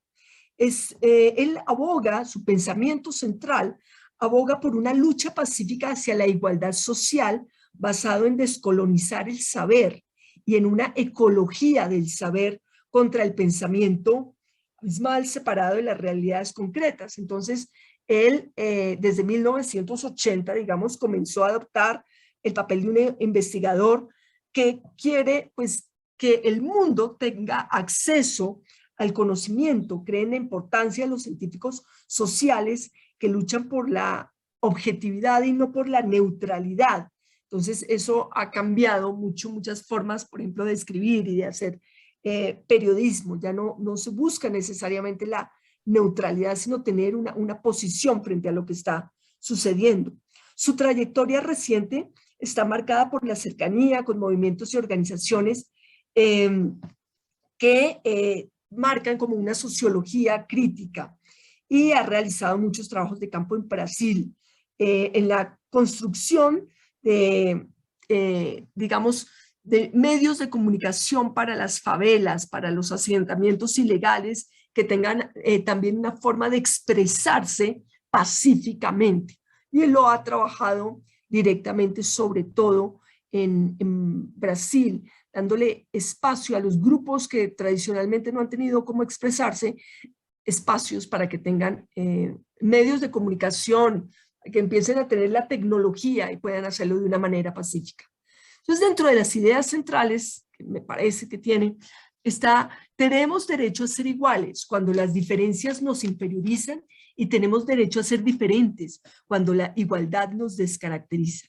Él aboga, su pensamiento central, aboga por una lucha pacífica hacia la igualdad social basado en descolonizar el saber y en una ecología del saber contra el pensamiento abismal separado de las realidades concretas. Entonces, él desde 1980, digamos, comenzó a adoptar el papel de un investigador que quiere, pues, que el mundo tenga acceso al conocimiento, cree en la importancia de los científicos sociales que luchan por la objetividad y no por la neutralidad. Entonces, eso ha cambiado mucho, muchas formas, por ejemplo, de escribir y de hacer periodismo. Ya no se busca necesariamente la neutralidad, sino tener una posición frente a lo que está sucediendo. Su trayectoria reciente está marcada por la cercanía con movimientos y organizaciones que marcan como una sociología crítica, y ha realizado muchos trabajos de campo en Brasil, en la construcción de, digamos, de medios de comunicación para las favelas, para los asentamientos ilegales, que tengan también una forma de expresarse pacíficamente. Y él lo ha trabajado directamente, sobre todo en Brasil, dándole espacio a los grupos que tradicionalmente no han tenido cómo expresarse, espacios para que tengan medios de comunicación, que empiecen a tener la tecnología y puedan hacerlo de una manera pacífica. Entonces, dentro de las ideas centrales, que me parece que tiene, está: tenemos derecho a ser iguales cuando las diferencias nos inferiorizan, y tenemos derecho a ser diferentes cuando la igualdad nos descaracteriza.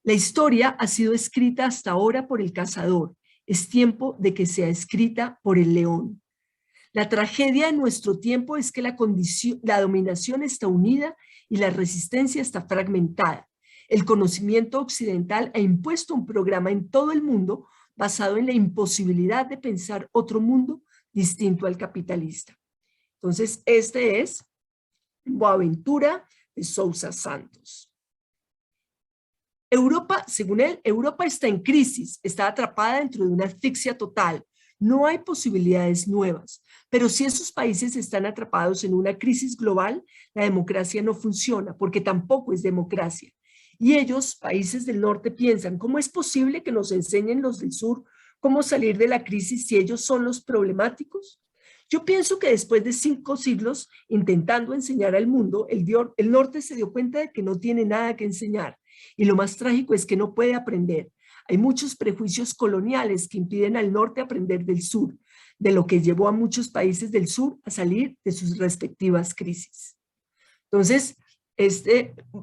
La historia ha sido escrita hasta ahora por el cazador. Es tiempo de que sea escrita por el león. La tragedia de nuestro tiempo es que la dominación está unida y la resistencia está fragmentada. El conocimiento occidental ha impuesto un programa en todo el mundo basado en la imposibilidad de pensar otro mundo distinto al capitalista. Entonces, este es Boaventura de Sousa Santos. Europa, según él, Europa está en crisis, está atrapada dentro de una asfixia total. No hay posibilidades nuevas, pero si esos países están atrapados en una crisis global, la democracia no funciona, porque tampoco es democracia. Y ellos, países del norte, piensan: ¿cómo es posible que nos enseñen los del sur cómo salir de la crisis si ellos son los problemáticos? Yo pienso que después de 5 siglos intentando enseñar al mundo, el norte se dio cuenta de que no tiene nada que enseñar. Y lo más trágico es que no puede aprender. Hay muchos prejuicios coloniales que impiden al norte aprender del sur, de lo que llevó a muchos países del sur a salir de sus respectivas crisis. Entonces,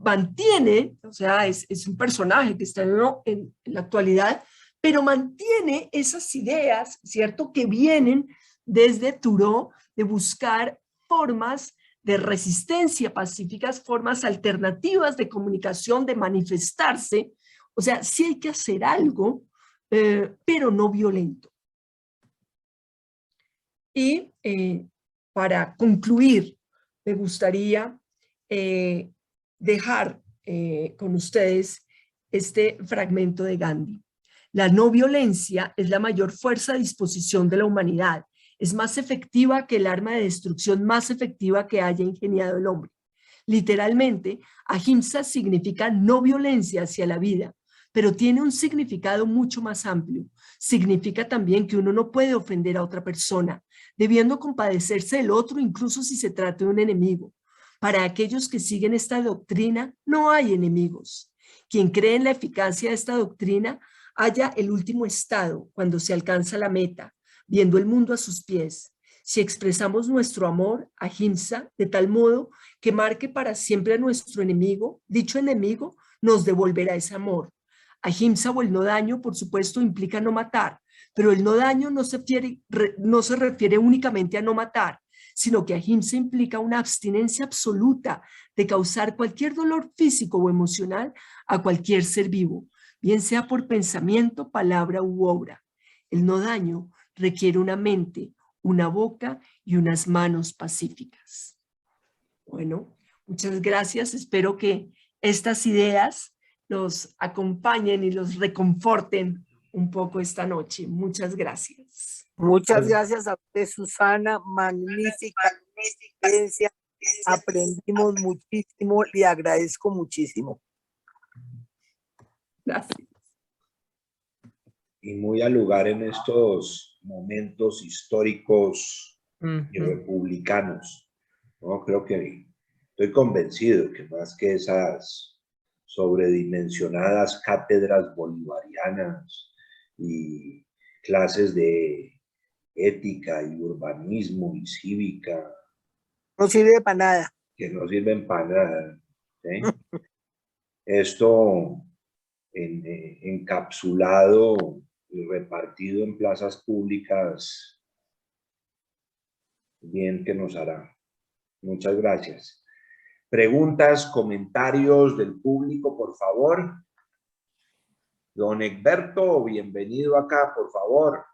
mantiene, o sea, es un personaje que está en la actualidad, pero mantiene esas ideas, ¿cierto?, que vienen desde Thoreau, de buscar formas de resistencia pacíficas, formas alternativas de comunicación, de manifestarse. O sea, sí hay que hacer algo, pero no violento. Y para concluir, me gustaría dejar con ustedes este fragmento de Gandhi. La no violencia es la mayor fuerza a disposición de la humanidad. Es más efectiva que el arma de destrucción más efectiva que haya ingeniado el hombre. Literalmente, ahimsa significa no violencia hacia la vida, pero tiene un significado mucho más amplio. Significa también que uno no puede ofender a otra persona, debiendo compadecerse del otro incluso si se trata de un enemigo. Para aquellos que siguen esta doctrina, no hay enemigos. Quien cree en la eficacia de esta doctrina halla el último estado cuando se alcanza la meta, viendo el mundo a sus pies. Si expresamos nuestro amor, ahimsa, de tal modo que marque para siempre a nuestro enemigo, dicho enemigo nos devolverá ese amor. Ahimsa, o el no daño, por supuesto, implica no matar, pero el no daño no se refiere únicamente a no matar, sino que ahimsa implica una abstinencia absoluta de causar cualquier dolor físico o emocional a cualquier ser vivo, bien sea por pensamiento, palabra u obra. El no daño requiere una mente, una boca y unas manos pacíficas. Bueno, muchas gracias. Espero que estas ideas los acompañen y los reconforten un poco esta noche. Muchas gracias. Muchas gracias a usted, Susana. Magnífica experiencia. Aprendimos muchísimo. Le agradezco muchísimo. Gracias. Y muy al lugar en estos momentos históricos y republicanos, ¿no? Creo que estoy convencido que más que esas sobredimensionadas cátedras bolivarianas y clases de ética y urbanismo y cívica No sirve para nada. que no sirven para nada, ¿sí? Esto encapsulado y repartido en plazas públicas, bien que nos hará. Muchas gracias. Preguntas, comentarios del público, por favor. Don Egberto, bienvenido acá, por favor.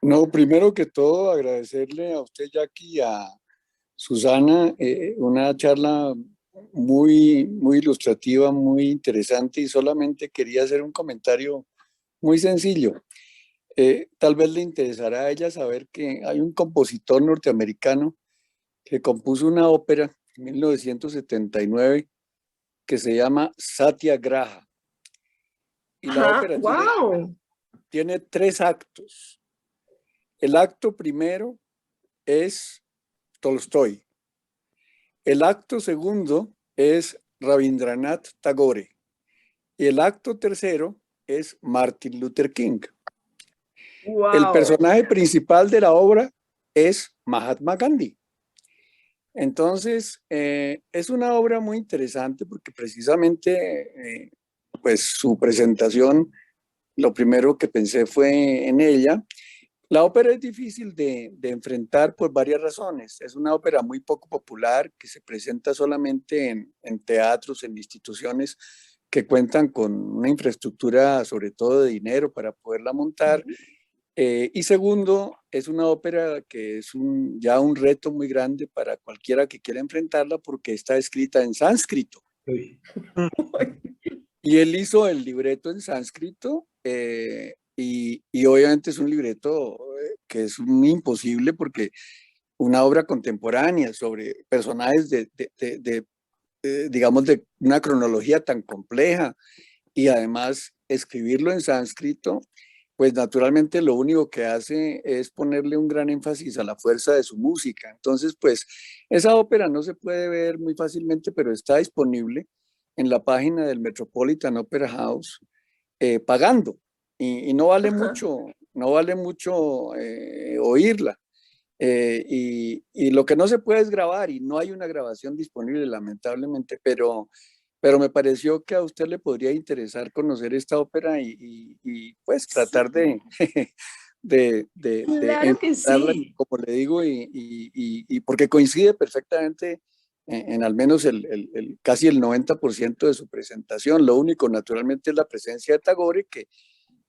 No, primero que todo, agradecerle a usted, Jackie, y a Susana, una charla muy ilustrativa, muy interesante, y solamente quería hacer un comentario muy sencillo. Tal vez le interesará a ella saber que hay un compositor norteamericano que compuso una ópera en 1979 que se llama Satyagraha. Y la ópera tiene 3 actos. El acto primero es Tolstoy. El acto segundo es Rabindranath Tagore. Y el acto tercero es Martin Luther King. Wow. El personaje principal de la obra es Mahatma Gandhi. Entonces, es una obra muy interesante porque precisamente, pues su presentación, lo primero que pensé fue en ella. La ópera es difícil de enfrentar por varias razones. Es una ópera muy poco popular que se presenta solamente en teatros, en instituciones que cuentan con una infraestructura, sobre todo de dinero, para poderla montar. Y segundo, es una ópera que es ya un reto muy grande para cualquiera que quiera enfrentarla porque está escrita en sánscrito. Y él hizo el libreto en sánscrito y obviamente es un libreto que es muy imposible porque una obra contemporánea sobre personajes digamos, de una cronología tan compleja y además escribirlo en sánscrito, pues naturalmente lo único que hace es ponerle un gran énfasis a la fuerza de su música. Entonces, pues esa ópera no se puede ver muy fácilmente, pero está disponible en la página del Metropolitan Opera House pagando y no vale mucho, no vale mucho oírla. Y lo que no se puede es grabar y no hay una grabación disponible lamentablemente, pero me pareció que a usted le podría interesar conocer esta ópera y pues tratar de Claro que entrarla, sí. como le digo, y porque coincide perfectamente en al menos casi el 90% de su presentación. Lo único, naturalmente, es la presencia de Tagore, que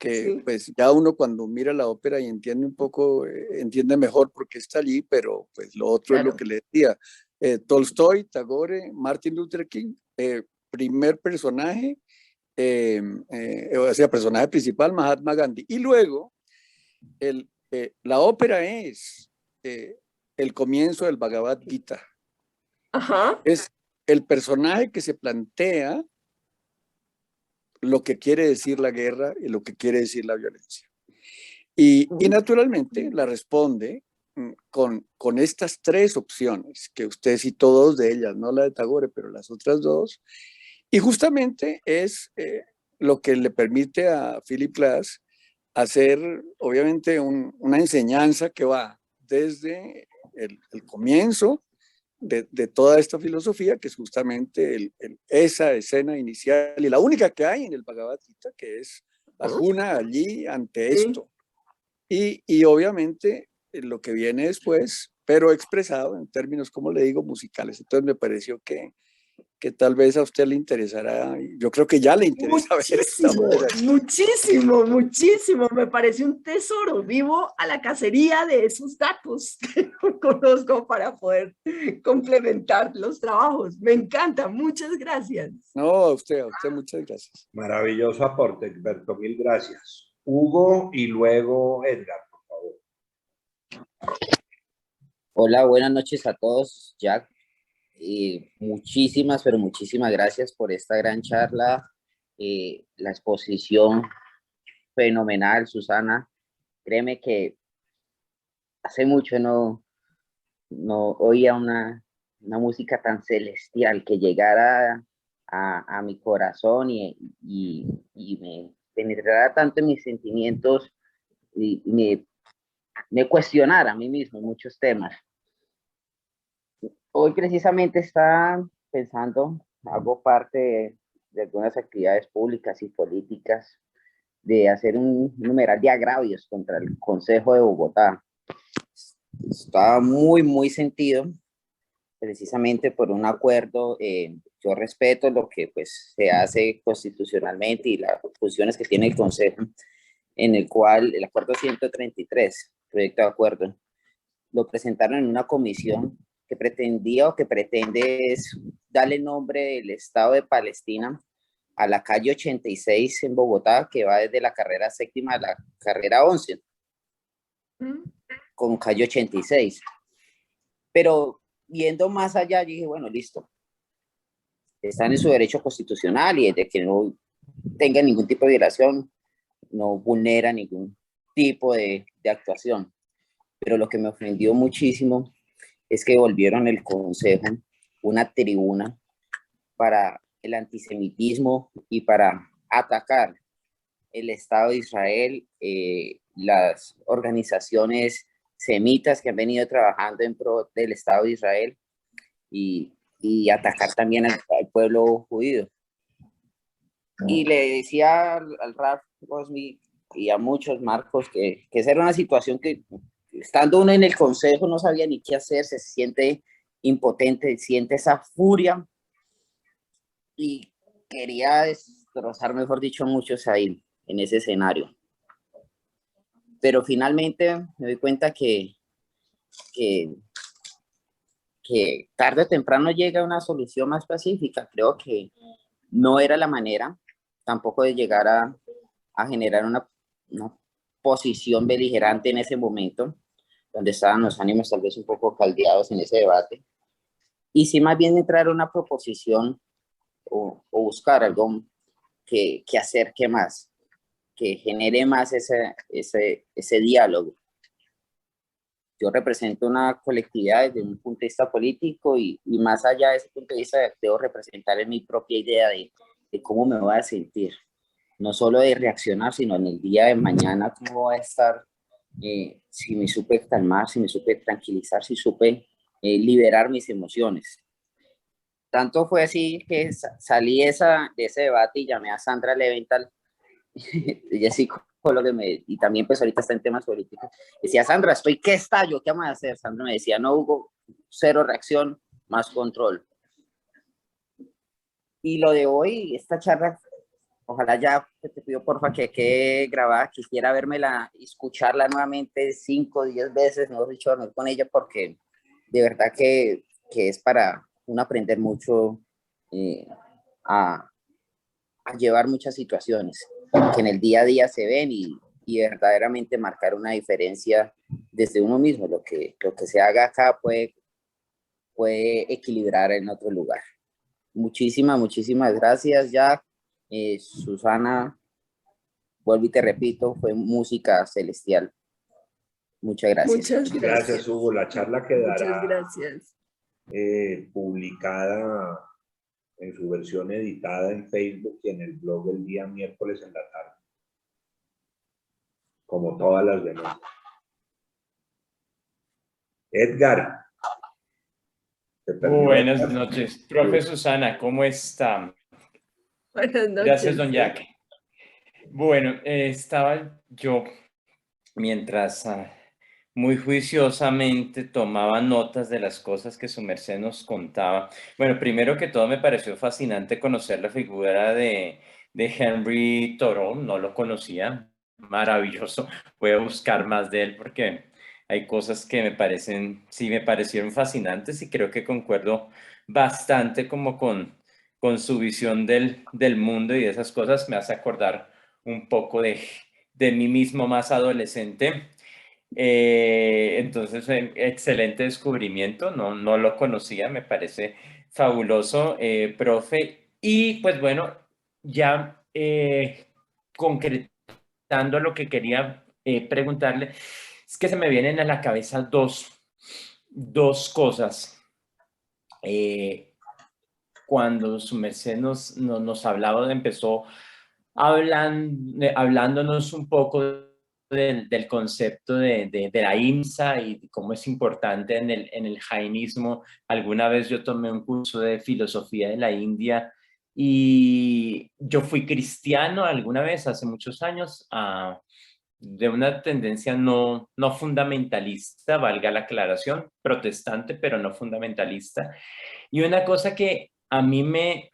Sí. pues ya uno cuando mira la ópera y entiende un poco, entiende mejor por qué está allí, pero pues lo otro es lo que le decía. Tolstoy, Tagore, Martin Luther King, primer personaje, o sea, personaje principal, Mahatma Gandhi. Y luego, la ópera es el comienzo del Bhagavad Gita. Ajá. Es el personaje que se plantea lo que quiere decir la guerra y lo que quiere decir la violencia. Y naturalmente la responde con estas 3 opciones, que usted citó 2 de ellas, no la de Tagore, pero las otras 2. Y justamente es lo que le permite a Philip Glass hacer, obviamente, una enseñanza que va desde el comienzo de toda esta filosofía, que es justamente esa escena inicial y la única que hay en el Bhagavad Gita, que es Arjuna allí ante esto. Y obviamente lo que viene después, pero expresado en términos, como le digo, musicales. Entonces me pareció que que tal vez a usted le interesará. Yo creo que ya le interesa ver esta Muchísimo, moderación. muchísimo, muchísimo. Me parece un tesoro. Vivo a la cacería de esos datos que no conozco para poder complementar los trabajos. Me encanta. Muchas gracias. No, a usted muchas gracias. Maravilloso aporte, Egberto, mil gracias. Hugo y luego Edgar, por favor. Hola, buenas noches a todos, Jack. Muchísimas, pero muchísimas gracias por esta gran charla. La exposición fenomenal, Susana. Créeme que hace mucho no oía una música tan celestial que llegara a mi corazón y me penetrara tanto en mis sentimientos y me cuestionara a mí mismo en muchos temas. Hoy precisamente está pensando, hago parte de algunas actividades públicas y políticas, de hacer un numeral de agravios contra el Consejo de Bogotá. Estaba muy sentido, precisamente por un acuerdo. Yo respeto lo que pues se hace constitucionalmente y las funciones que tiene el Consejo, en el cual el acuerdo 133, proyecto de acuerdo, lo presentaron en una comisión que pretendía o que pretende es darle nombre del Estado de Palestina a la calle 86 en Bogotá, que va desde la carrera séptima a la carrera 11, con calle 86. Pero viendo más allá, yo dije, bueno, listo. Están en su derecho constitucional y desde que no tenga ningún tipo de violación, no vulnera ningún tipo de actuación. Pero lo que me ofendió muchísimo es que volvieron el Consejo una tribuna para el antisemitismo y para atacar el Estado de Israel, las organizaciones semitas que han venido trabajando en pro del Estado de Israel y atacar también al pueblo judío. Y le decía al Raf Cosmi y a muchos, Marcos, que esa era una situación que, estando uno en el consejo, no sabía ni qué hacer, se siente impotente, siente esa furia y quería destrozar, mejor dicho, a muchos ahí en ese escenario. Pero finalmente me doy cuenta que tarde o temprano llega una solución más pacífica. Creo que no era la manera tampoco de llegar a generar una posición beligerante en ese momento, donde estaban los ánimos tal vez un poco caldeados en ese debate, y sí más bien entrar a una proposición o buscar algo que acerque más, que genere más ese diálogo. Yo represento una colectividad desde un punto de vista político y más allá de ese punto de vista debo representar en mi propia idea de cómo me voy a sentir, no solo de reaccionar, sino en el día de mañana cómo voy a estar, si me supe calmar, si me supe tranquilizar, si supe liberar mis emociones. Tanto fue así que salí de ese debate y llamé a Sandra Leventhal, ella es psicóloga y también pues ahorita está en temas políticos. Decía, Sandra, estoy que estallo, ¿qué vamos a hacer? Sandra me decía, no, Hugo, cero reacción, más control. Y lo de hoy, esta charla, ojalá ya te pido porfa que quede grabada, quisiera vérmela y escucharla nuevamente 5 o 10 veces, no he dicho dormir con ella, porque de verdad que es para uno aprender mucho a llevar muchas situaciones que en el día a día se ven y verdaderamente marcar una diferencia desde uno mismo. Lo que se haga acá puede equilibrar en otro lugar. Muchísimas gracias, Jack. Susana, vuelvo y te repito, fue música celestial. Muchas gracias. Muchas gracias. Gracias, Hugo. La charla quedará Muchas gracias. Publicada en su versión editada en Facebook y en el blog el día miércoles en la tarde, como todas las demás. Edgar. Buenas noches, profe Susana, ¿cómo está? Buenas noches. Gracias, don Jack. Bueno, estaba yo, mientras muy juiciosamente tomaba notas de las cosas que su merced nos contaba. Bueno, primero que todo me pareció fascinante conocer la figura de Henry Thoreau, no lo conocía, maravilloso. Voy a buscar más de él porque hay cosas que me parecen, sí me parecieron fascinantes y creo que concuerdo bastante como con su visión del mundo y de esas cosas. Me hace acordar un poco de mí mismo más adolescente. Entonces, excelente descubrimiento, no lo conocía, me parece fabuloso, profe. Y pues bueno, ya concretando lo que quería preguntarle, es que se me vienen a la cabeza dos cosas. Cuando su merced nos hablaba, empezó hablándonos un poco del concepto de la IMSA y cómo es importante en el jainismo. Alguna vez yo tomé un curso de filosofía de la India y yo fui cristiano alguna vez, hace muchos años, de una tendencia no fundamentalista, valga la aclaración, protestante, pero no fundamentalista. Y una cosa que a mí me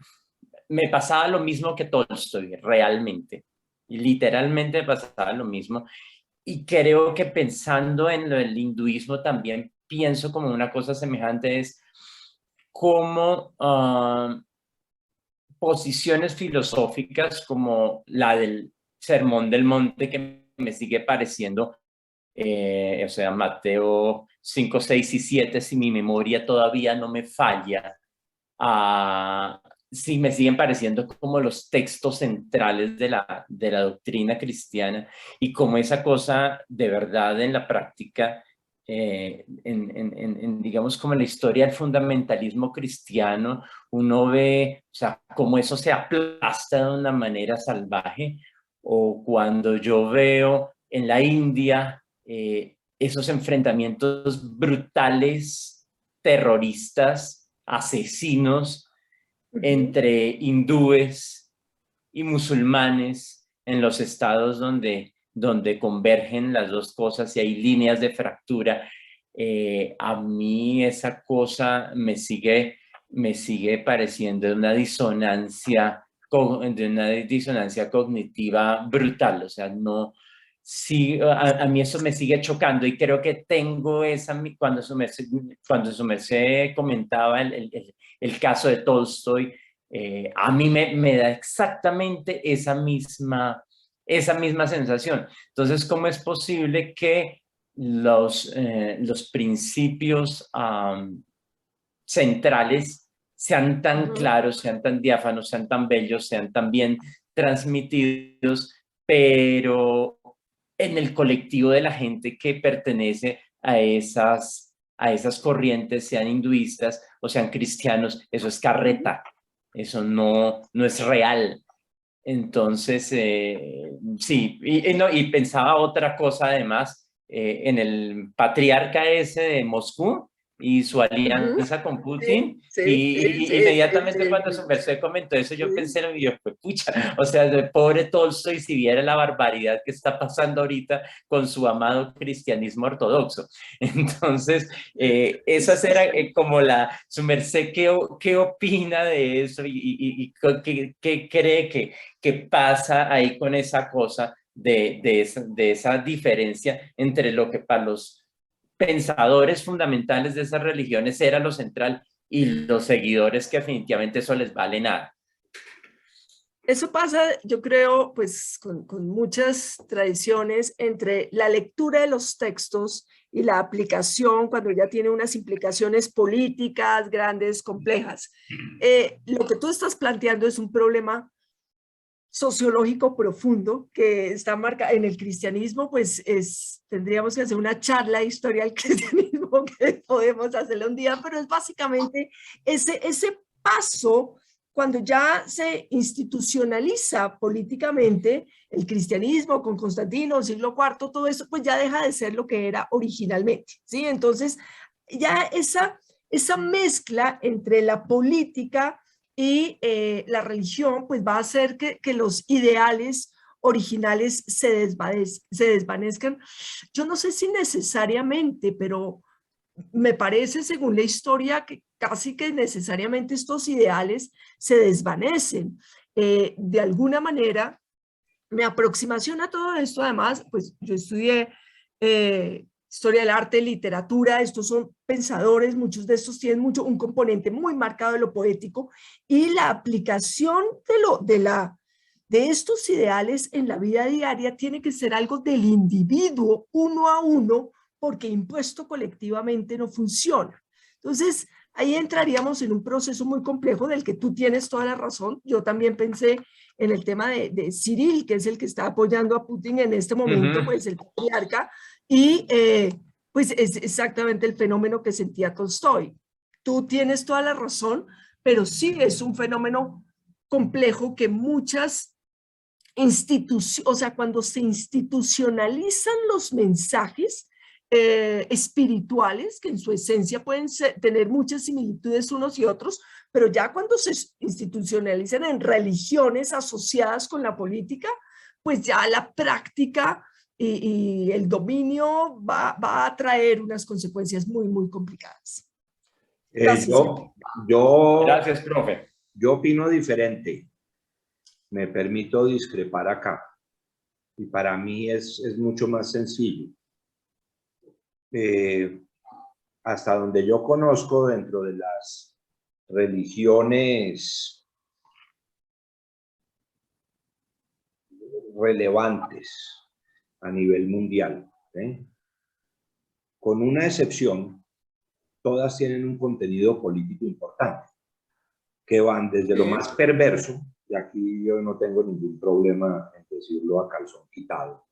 pasaba lo mismo que Tolstoy, realmente. Y literalmente me pasaba lo mismo. Y creo que pensando en lo del hinduismo también pienso como una cosa semejante, es cómo posiciones filosóficas como la del Sermón del Monte, que me sigue pareciendo, o sea, Mateo 5, 6 y 7, si mi memoria todavía no me falla, sí me siguen pareciendo como los textos centrales de la doctrina cristiana y como esa cosa de verdad en la práctica, digamos como en la historia del fundamentalismo cristiano, uno ve, o sea, cómo eso se aplasta de una manera salvaje, o cuando yo veo en la India esos enfrentamientos brutales, terroristas, asesinos entre hindúes y musulmanes en los estados donde convergen las dos cosas y hay líneas de fractura. A mí esa cosa me sigue pareciendo de una disonancia cognitiva brutal, o sea, no, sí, a mí eso me sigue chocando y creo que tengo esa, cuando su merced comentaba el caso de Tolstoy, a mí me da exactamente esa misma sensación. Entonces, ¿cómo es posible que los principios centrales sean tan claros, sean tan diáfanos, sean tan bellos, sean tan bien transmitidos, pero en el colectivo de la gente que pertenece a esas corrientes, sean hinduistas o sean cristianos, eso es carreta, eso no es real? Entonces, sí, y pensaba otra cosa además, en el patriarca ese de Moscú y su alianza con Putin, y inmediatamente cuando su merced comentó eso, yo pensé, yo, pues, pucha, o sea, de pobre Tolstoy, si viera la barbaridad que está pasando ahorita con su amado cristianismo ortodoxo. Entonces, esa era como su merced, ¿qué opina de eso? Y ¿qué cree que pasa ahí con esa cosa de esa diferencia entre lo que para los pensadores fundamentales de esas religiones era lo central y los seguidores que definitivamente eso les vale nada? Eso pasa, yo creo, pues con muchas tradiciones entre la lectura de los textos y la aplicación cuando ya tiene unas implicaciones políticas grandes, complejas. Lo que tú estás planteando es un problema sociológico profundo que está marcado en el cristianismo, pues tendríamos que hacer una charla de historia del cristianismo que podemos hacerla un día, pero es básicamente ese paso cuando ya se institucionaliza políticamente el cristianismo con Constantino, siglo IV, todo eso, pues ya deja de ser lo que era originalmente, ¿sí? Entonces, ya esa mezcla entre la política y la religión, pues va a hacer que los ideales originales se desvanezcan. Yo no sé si necesariamente, pero me parece, según la historia, que casi que necesariamente estos ideales se desvanecen. De alguna manera, mi aproximación a todo esto, además, pues yo estudié historia del arte, literatura, estos son pensadores, muchos de estos tienen un componente muy marcado de lo poético, y la aplicación de estos ideales en la vida diaria tiene que ser algo del individuo, uno a uno, porque impuesto colectivamente no funciona. Entonces, ahí entraríamos en un proceso muy complejo del que tú tienes toda la razón. Yo también pensé en el tema de Cyril, que es el que está apoyando a Putin en este momento, pues el patriarca, y pues es exactamente el fenómeno que sentía Tolstoy. Tú tienes toda la razón, pero sí es un fenómeno complejo que muchas instituciones, o sea, cuando se institucionalizan los mensajes espirituales, que en su esencia pueden tener muchas similitudes unos y otros, pero ya cuando se institucionalizan en religiones asociadas con la política, pues ya la práctica y el dominio va a traer unas consecuencias muy, muy complicadas. Gracias. Gracias, profe. Yo opino diferente. Me permito discrepar acá. Y para mí es mucho más sencillo. Hasta donde yo conozco, dentro de las religiones relevantes a nivel mundial, con una excepción, todas tienen un contenido político importante, que van desde lo más perverso, y aquí yo no tengo ningún problema en decirlo a calzón quitado,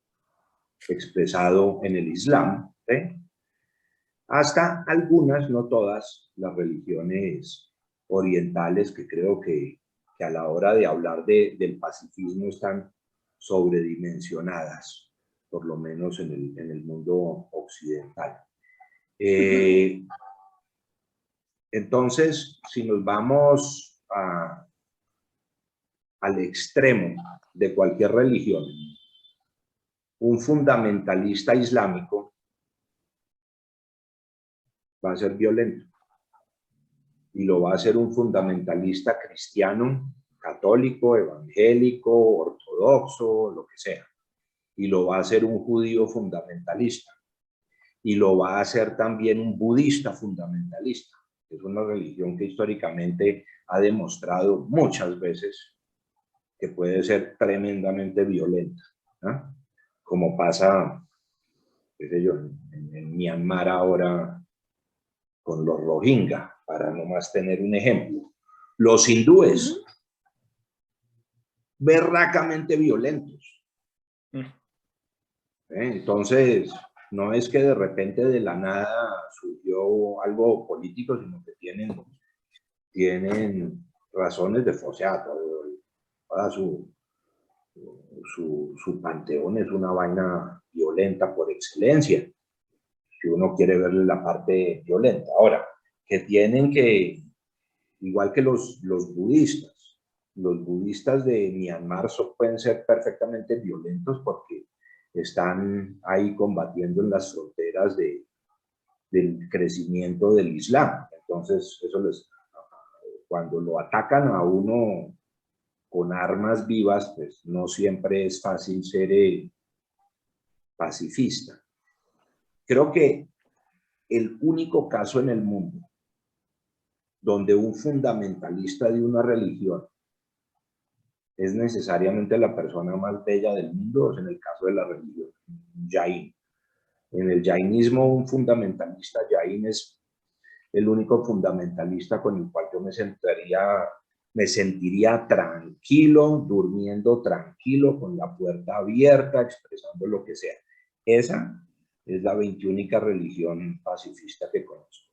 expresado en el Islam, hasta algunas, no todas, las religiones orientales, que creo que a la hora de hablar del pacifismo están sobredimensionadas, por lo menos en el mundo occidental. Entonces, si nos vamos al extremo de cualquier religión, un fundamentalista islámico va a ser violento, y lo va a ser un fundamentalista cristiano, católico, evangélico, ortodoxo, lo que sea, y lo va a hacer un judío fundamentalista, y lo va a hacer también un budista fundamentalista. Es una religión que históricamente ha demostrado muchas veces que puede ser tremendamente violenta, ¿no? Como pasa, qué sé yo, en Myanmar ahora con los Rohingya, para nomás tener un ejemplo. Los hindúes, berracamente violentos. Entonces, no es que de repente de la nada surgió algo político, sino que tienen razones de fosear. Toda su panteón es una vaina violenta por excelencia, si uno quiere verle la parte violenta. Ahora, que tienen que, igual que los budistas de Myanmar pueden ser perfectamente violentos porque están ahí combatiendo en las fronteras del crecimiento del Islam. Entonces, cuando lo atacan a uno con armas vivas, pues no siempre es fácil ser pacifista. Creo que el único caso en el mundo donde un fundamentalista de una religión es necesariamente la persona más bella del mundo es en el caso de la religión Jain. En el jainismo, un fundamentalista Jain es el único fundamentalista con el cual yo me sentiría tranquilo, durmiendo tranquilo, con la puerta abierta, expresando lo que sea. Esa es la 21ª religión pacifista que conozco.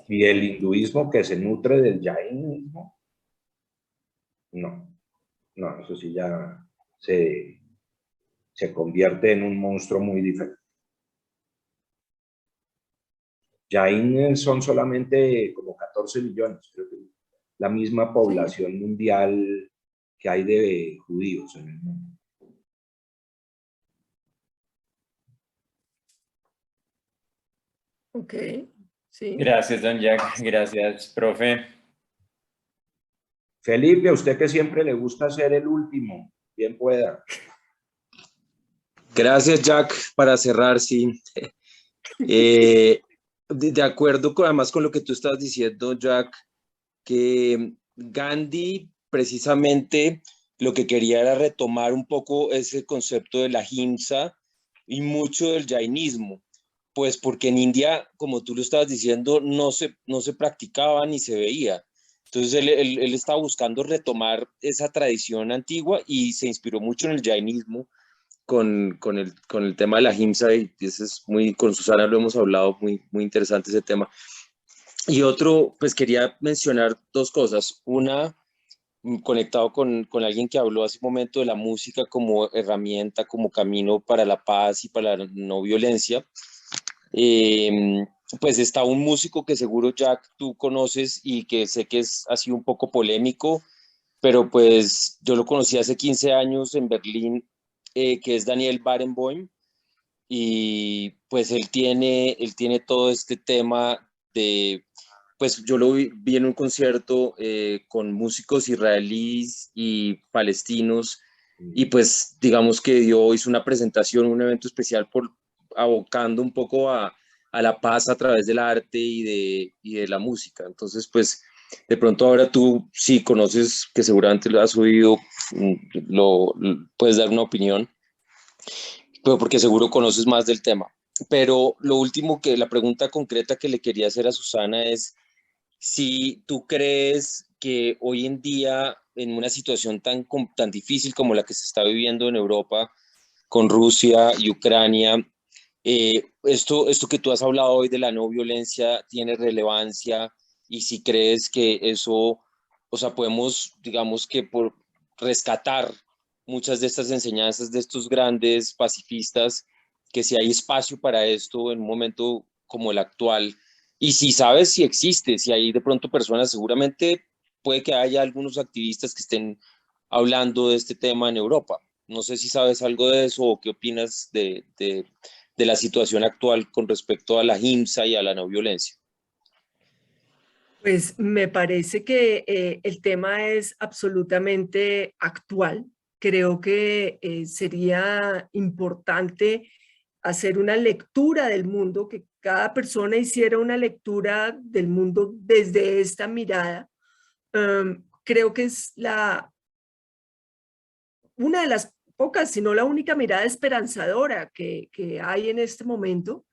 Y el hinduismo que se nutre del jainismo, no, eso sí ya se convierte en un monstruo muy diferente. Jain son solamente como 14 millones, creo que la misma población mundial que hay de judíos en el mundo. Ok, sí. Gracias, don Jack. Gracias, profe. Felipe, a usted que siempre le gusta ser el último, bien pueda. Gracias, Jack, para cerrar, sí. De acuerdo además con lo que tú estás diciendo, Jack, que Gandhi precisamente lo que quería era retomar un poco ese concepto de la ahimsa y mucho del jainismo, pues porque en India, como tú lo estabas diciendo, no se practicaba ni se veía. Entonces él estaba buscando retomar esa tradición antigua y se inspiró mucho en el jainismo con el tema de la ahimsa, y ese es muy, con Susana lo hemos hablado, muy, muy interesante ese tema. Y otro, pues quería mencionar dos cosas. Una, conectado con alguien que habló hace un momento de la música como herramienta, como camino para la paz y para la no violencia. Pues está un músico que seguro, Jack, tú conoces y que sé que ha sido un poco polémico, pero pues yo lo conocí hace 15 años en Berlín, que es Daniel Barenboim, y pues él tiene todo este tema de, pues yo lo vi en un concierto con músicos israelíes y palestinos, y pues digamos que hizo una presentación, un evento especial abocando un poco a la paz a través del arte y de la música. Entonces, pues de pronto ahora tú sí conoces, que seguramente lo has oído, puedes dar una opinión, pero porque seguro conoces más del tema. Pero lo último, la pregunta concreta que le quería hacer a Susana es si tú crees que hoy en día, en una situación tan difícil como la que se está viviendo en Europa, con Rusia y Ucrania, esto que tú has hablado hoy de la no violencia tiene relevancia, y si crees que eso, o sea, podemos, digamos que por rescatar muchas de estas enseñanzas de estos grandes pacifistas, que si hay espacio para esto en un momento como el actual, y si sabes si existe, si hay de pronto personas, seguramente puede que haya algunos activistas que estén hablando de este tema en Europa. No sé si sabes algo de eso o qué opinas de la situación actual con respecto a la ahimsa y a la no violencia. Pues me parece que el tema es absolutamente actual. Creo que sería importante hacer una lectura del mundo, que cada persona hiciera una lectura del mundo desde esta mirada. Creo que es una de las pocas, si no la única mirada esperanzadora que hay en este momento.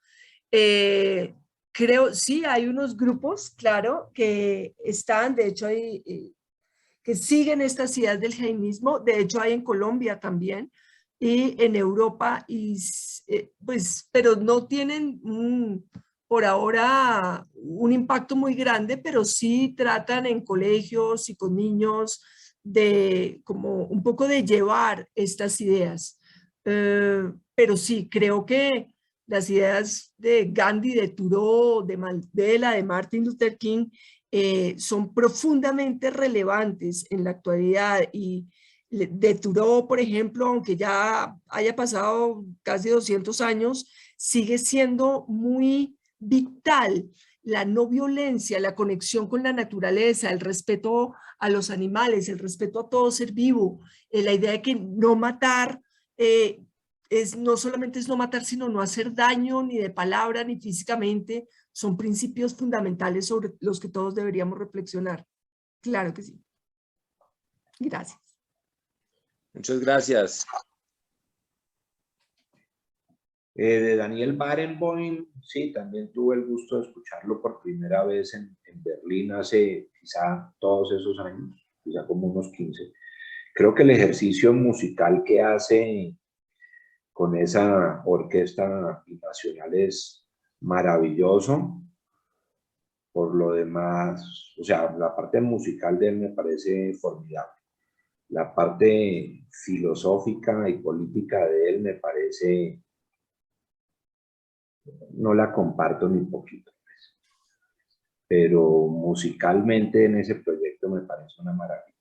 Eh, Creo, sí, hay unos grupos, claro, que están, de hecho, que siguen estas ideas del jainismo, de hecho hay en Colombia también, y en Europa, pues, pero no tienen por ahora un impacto muy grande, pero sí tratan en colegios y con niños de como un poco de llevar estas ideas. Pero sí, creo que las ideas de Gandhi, de Thoreau, de Mandela, de Martin Luther King, son profundamente relevantes en la actualidad. Y de Thoreau, por ejemplo, aunque ya haya pasado casi 200 años, sigue siendo muy vital la no violencia, la conexión con la naturaleza, el respeto a los animales, el respeto a todo ser vivo, la idea de que no matar no solamente es no matar, sino no hacer daño ni de palabra ni físicamente. Son principios fundamentales sobre los que todos deberíamos reflexionar. Claro que sí. Gracias. Muchas gracias. De Daniel Barenboim, sí, también tuve el gusto de escucharlo por primera vez en Berlín hace quizá todos esos años, quizá como unos 15. Creo que el ejercicio musical que hace con esa orquesta nacional es maravilloso. Por lo demás, o sea, la parte musical de él me parece formidable. La parte filosófica y política de él me parece, no la comparto ni un poquito. pero musicalmente en ese proyecto me parece una maravilla.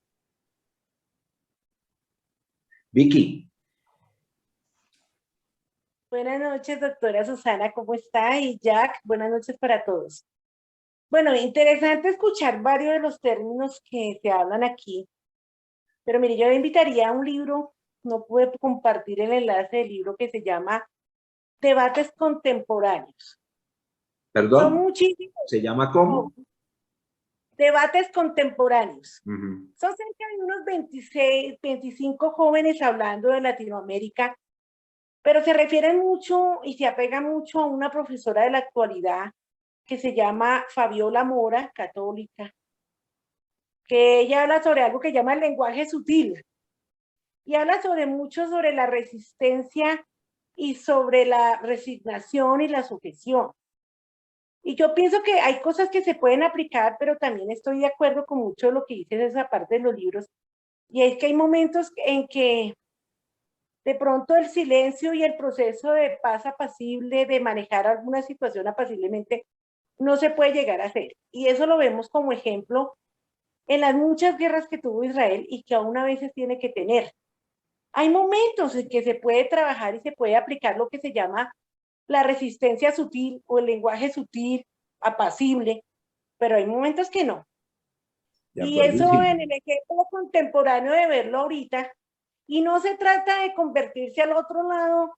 Vicky. Buenas noches, doctora Susana, ¿cómo está? Y Jack, buenas noches para todos. Bueno, interesante escuchar varios de los términos que se hablan aquí, pero mire, yo le invitaría a un libro, no pude compartir el enlace del libro que se llama Debates Contemporáneos. Son ¿Perdón? muchísimos. ¿Se llama cómo? Debates Contemporáneos. Uh-huh. Son cerca de unos 26, 25 jóvenes hablando de Latinoamérica, pero se refieren mucho y se apegan mucho a una profesora de la actualidad que se llama Fabiola Mora, católica, que ella habla sobre algo que llama el lenguaje sutil, y habla sobre la resistencia y sobre la resignación y la sujeción. Y yo pienso que hay cosas que se pueden aplicar, pero también estoy de acuerdo con mucho de lo que dices esa parte de los libros, y es que hay momentos en que de pronto el silencio y el proceso de paz apacible, de manejar alguna situación apaciblemente, no se puede llegar a hacer. Y eso lo vemos como ejemplo en las muchas guerras que tuvo Israel y que aún a veces tiene que tener. Hay momentos en que se puede trabajar y se puede aplicar lo que se llama la resistencia sutil o el lenguaje sutil, apacible, pero hay momentos que no. Y eso en el ejemplo contemporáneo de verlo ahorita, y no se trata de convertirse al otro lado,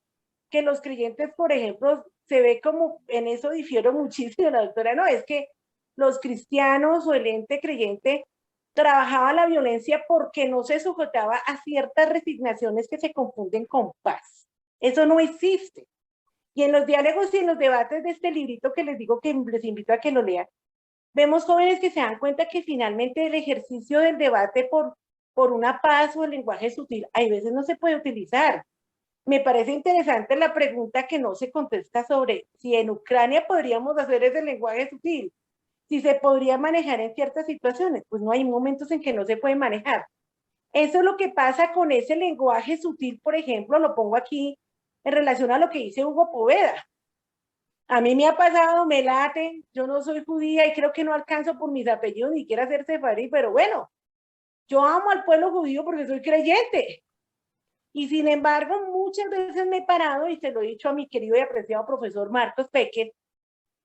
que los creyentes, por ejemplo, se ve como, en eso difiero muchísimo, la doctora, no, es que los cristianos o el ente creyente trabajaba la violencia porque no se sujetaba a ciertas resignaciones que se confunden con paz. Eso no existe. Y en los diálogos y en los debates de este librito que les digo que les invito a que lo lean, vemos jóvenes que se dan cuenta que finalmente el ejercicio del debate por una paz o el lenguaje sutil, hay veces no se puede utilizar. Me parece interesante la pregunta que no se contesta sobre si en Ucrania podríamos hacer ese lenguaje sutil, si se podría manejar en ciertas situaciones. Pues no, hay momentos en que no se puede manejar. Eso es lo que pasa con ese lenguaje sutil, por ejemplo, lo pongo aquí en relación a lo que dice Hugo Poveda. A mí me ha pasado, me late, yo no soy judía y creo que no alcanzo por mis apellidos ni quiero ser sefarí, pero bueno, yo amo al pueblo judío porque soy creyente. Y sin embargo, muchas veces me he parado, y se lo he dicho a mi querido y apreciado profesor Marcos Pecker,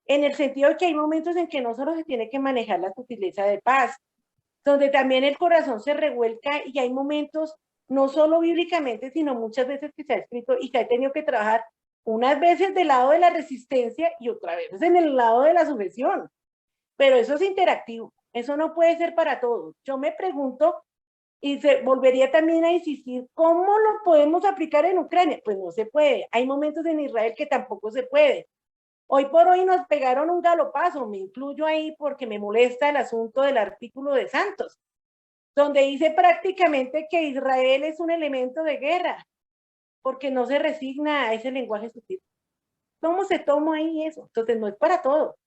en el sentido de que hay momentos en que no solo se tiene que manejar la sutileza de paz, donde también el corazón se revuelca y hay momentos, no solo bíblicamente, sino muchas veces que se ha escrito y se ha tenido que trabajar unas veces del lado de la resistencia y otras veces en el lado de la sujeción. Pero eso es interactivo, eso no puede ser para todos. Yo me pregunto, y se volvería también a insistir, ¿cómo lo podemos aplicar en Ucrania? Pues no se puede. Hay momentos en Israel que tampoco se puede. Hoy por hoy nos pegaron un galopazo, me incluyo ahí porque me molesta el asunto del artículo de Santos, donde dice prácticamente que Israel es un elemento de guerra, porque no se resigna a ese lenguaje sutil. ¿Cómo se toma ahí eso? Entonces no es para todo.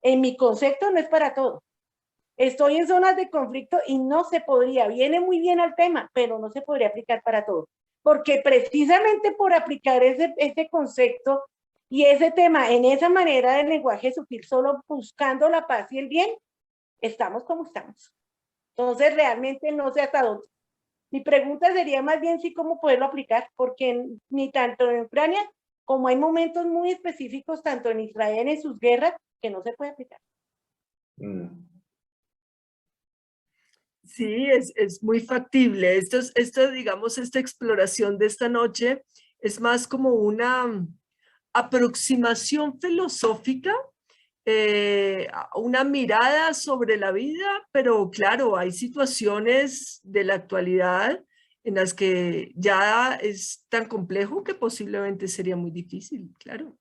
En mi concepto no es para todo. Estoy en zonas de conflicto y no se podría, viene muy bien al tema, pero no se podría aplicar para todo. Porque precisamente por aplicar ese concepto y ese tema en esa manera del lenguaje sutil, solo buscando la paz y el bien, estamos como estamos. Entonces realmente no sé hasta dónde. Mi pregunta sería más bien sí cómo poderlo aplicar, porque ni tanto en Ucrania como hay momentos muy específicos, tanto en Israel en sus guerras, que no se puede aplicar. Sí, es muy factible. Digamos, esta exploración de esta noche es más como una aproximación filosófica, una mirada sobre la vida, pero claro, hay situaciones de la actualidad en las que ya es tan complejo que posiblemente sería muy difícil, claro.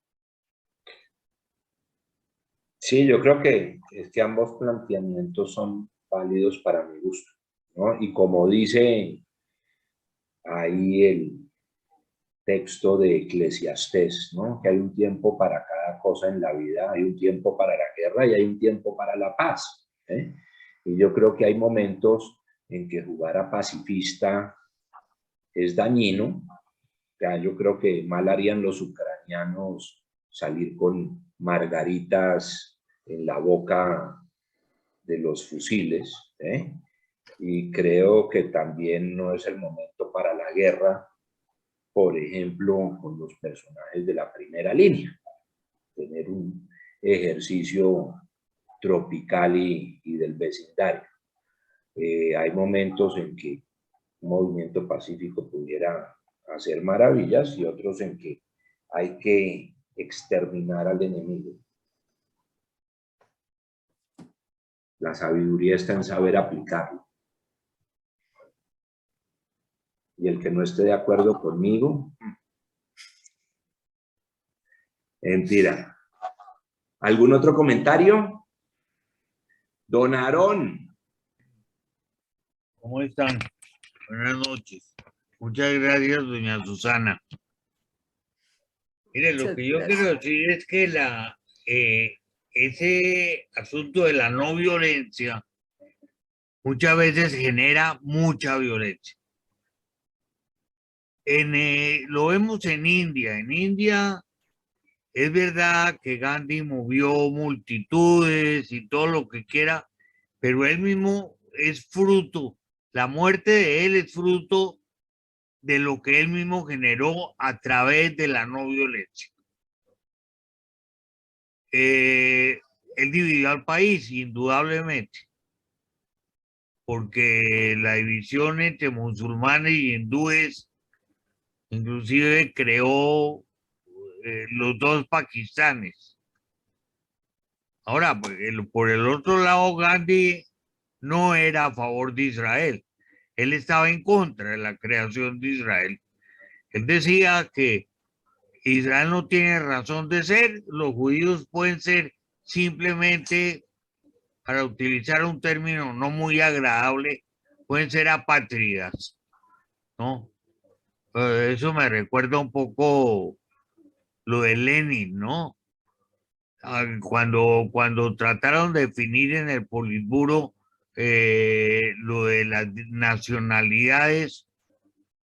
Sí, yo creo que es que ambos planteamientos son válidos para mi gusto, ¿no? Y como dice ahí el texto de Eclesiastés, ¿no? Que hay un tiempo para cada cosa en la vida, hay un tiempo para la guerra y hay un tiempo para la paz, ¿eh? Y yo creo que hay momentos en que jugar a pacifista es dañino. O sea, yo creo que mal harían los ucranianos salir con margaritas en la boca de los fusiles, ¿eh? Y creo que también no es el momento para la guerra, por ejemplo, con los personajes de la primera línea. Tener un ejercicio tropical y del vecindario. Hay momentos en que un movimiento pacífico pudiera hacer maravillas y otros en que hay que exterminar al enemigo. La sabiduría está en saber aplicarlo. Y el que no esté de acuerdo conmigo, mentira. ¿Algún otro comentario? Don Aarón. ¿Cómo están? Buenas noches. Muchas gracias, doña Susana. Mire, lo Muchas que yo gracias. quiero decir es que ese asunto de la no violencia muchas veces genera mucha violencia. Lo vemos en India. En India es verdad que Gandhi movió multitudes y todo lo que quiera, pero él mismo es fruto, la muerte de él es fruto de lo que él mismo generó a través de la no violencia. Él dividió al país, indudablemente, porque la división entre musulmanes y hindúes inclusive creó los dos Pakistanes. Ahora, por el otro lado, Gandhi no era a favor de Israel. Él estaba en contra de la creación de Israel. Él decía que Israel no tiene razón de ser, los judíos pueden ser simplemente, para utilizar un término no muy agradable, pueden ser apátridas, ¿no? Eso me recuerda un poco lo de Lenin, ¿no? Cuando trataron de definir en el Politburo lo de las nacionalidades,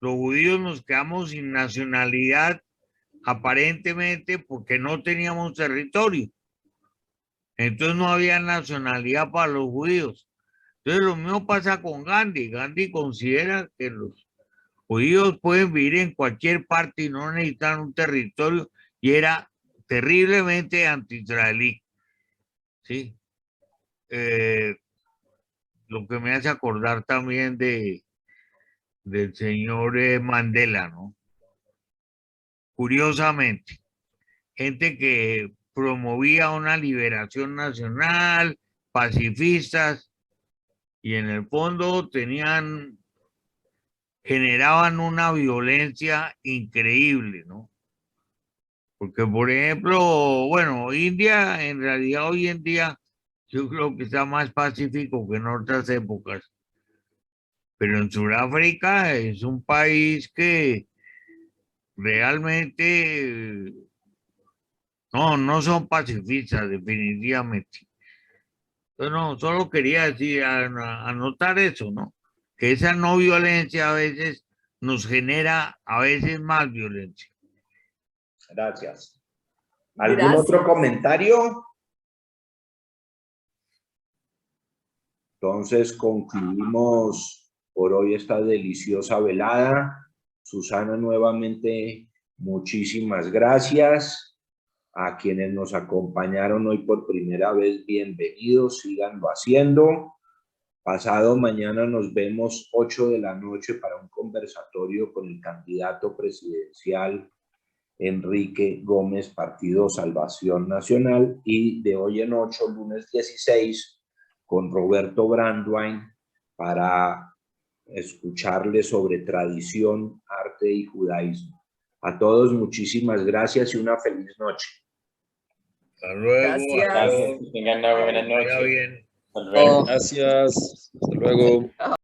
los judíos nos quedamos sin nacionalidad aparentemente porque no teníamos territorio. Entonces no había nacionalidad para los judíos. Entonces lo mismo pasa con Gandhi. Gandhi considera que los judíos pueden vivir en cualquier parte y no necesitan un territorio, y era terriblemente anti-israelí. ¿Sí? Lo que me hace acordar también del señor Mandela, ¿no? Curiosamente, gente que promovía una liberación nacional, pacifistas, y en el fondo generaban una violencia increíble, ¿no? Porque, por ejemplo, bueno, India en realidad hoy en día yo creo que está más pacífico que en otras épocas. Pero en Sudáfrica es un país que realmente no son pacifistas, definitivamente. Entonces, no, solo quería decir, anotar eso, ¿no? Que esa no violencia a veces nos genera a veces más violencia. Gracias. ¿Algún otro Gracias. comentario? Entonces concluimos por hoy esta deliciosa velada. Susana, nuevamente, muchísimas gracias. A quienes nos acompañaron hoy por primera vez, bienvenidos, síganlo haciendo. Pasado mañana nos vemos 8 de la noche para un conversatorio con el candidato presidencial Enrique Gómez, Partido Salvación Nacional, y de hoy en 8, lunes 16, con Roberto Brandwein para escucharle sobre tradición, arte y judaísmo. A todos muchísimas gracias y una feliz noche. Hasta luego. Gracias. Gracias, que tengan una buena Vaya noche. bien. Hasta luego. Gracias. Hasta luego.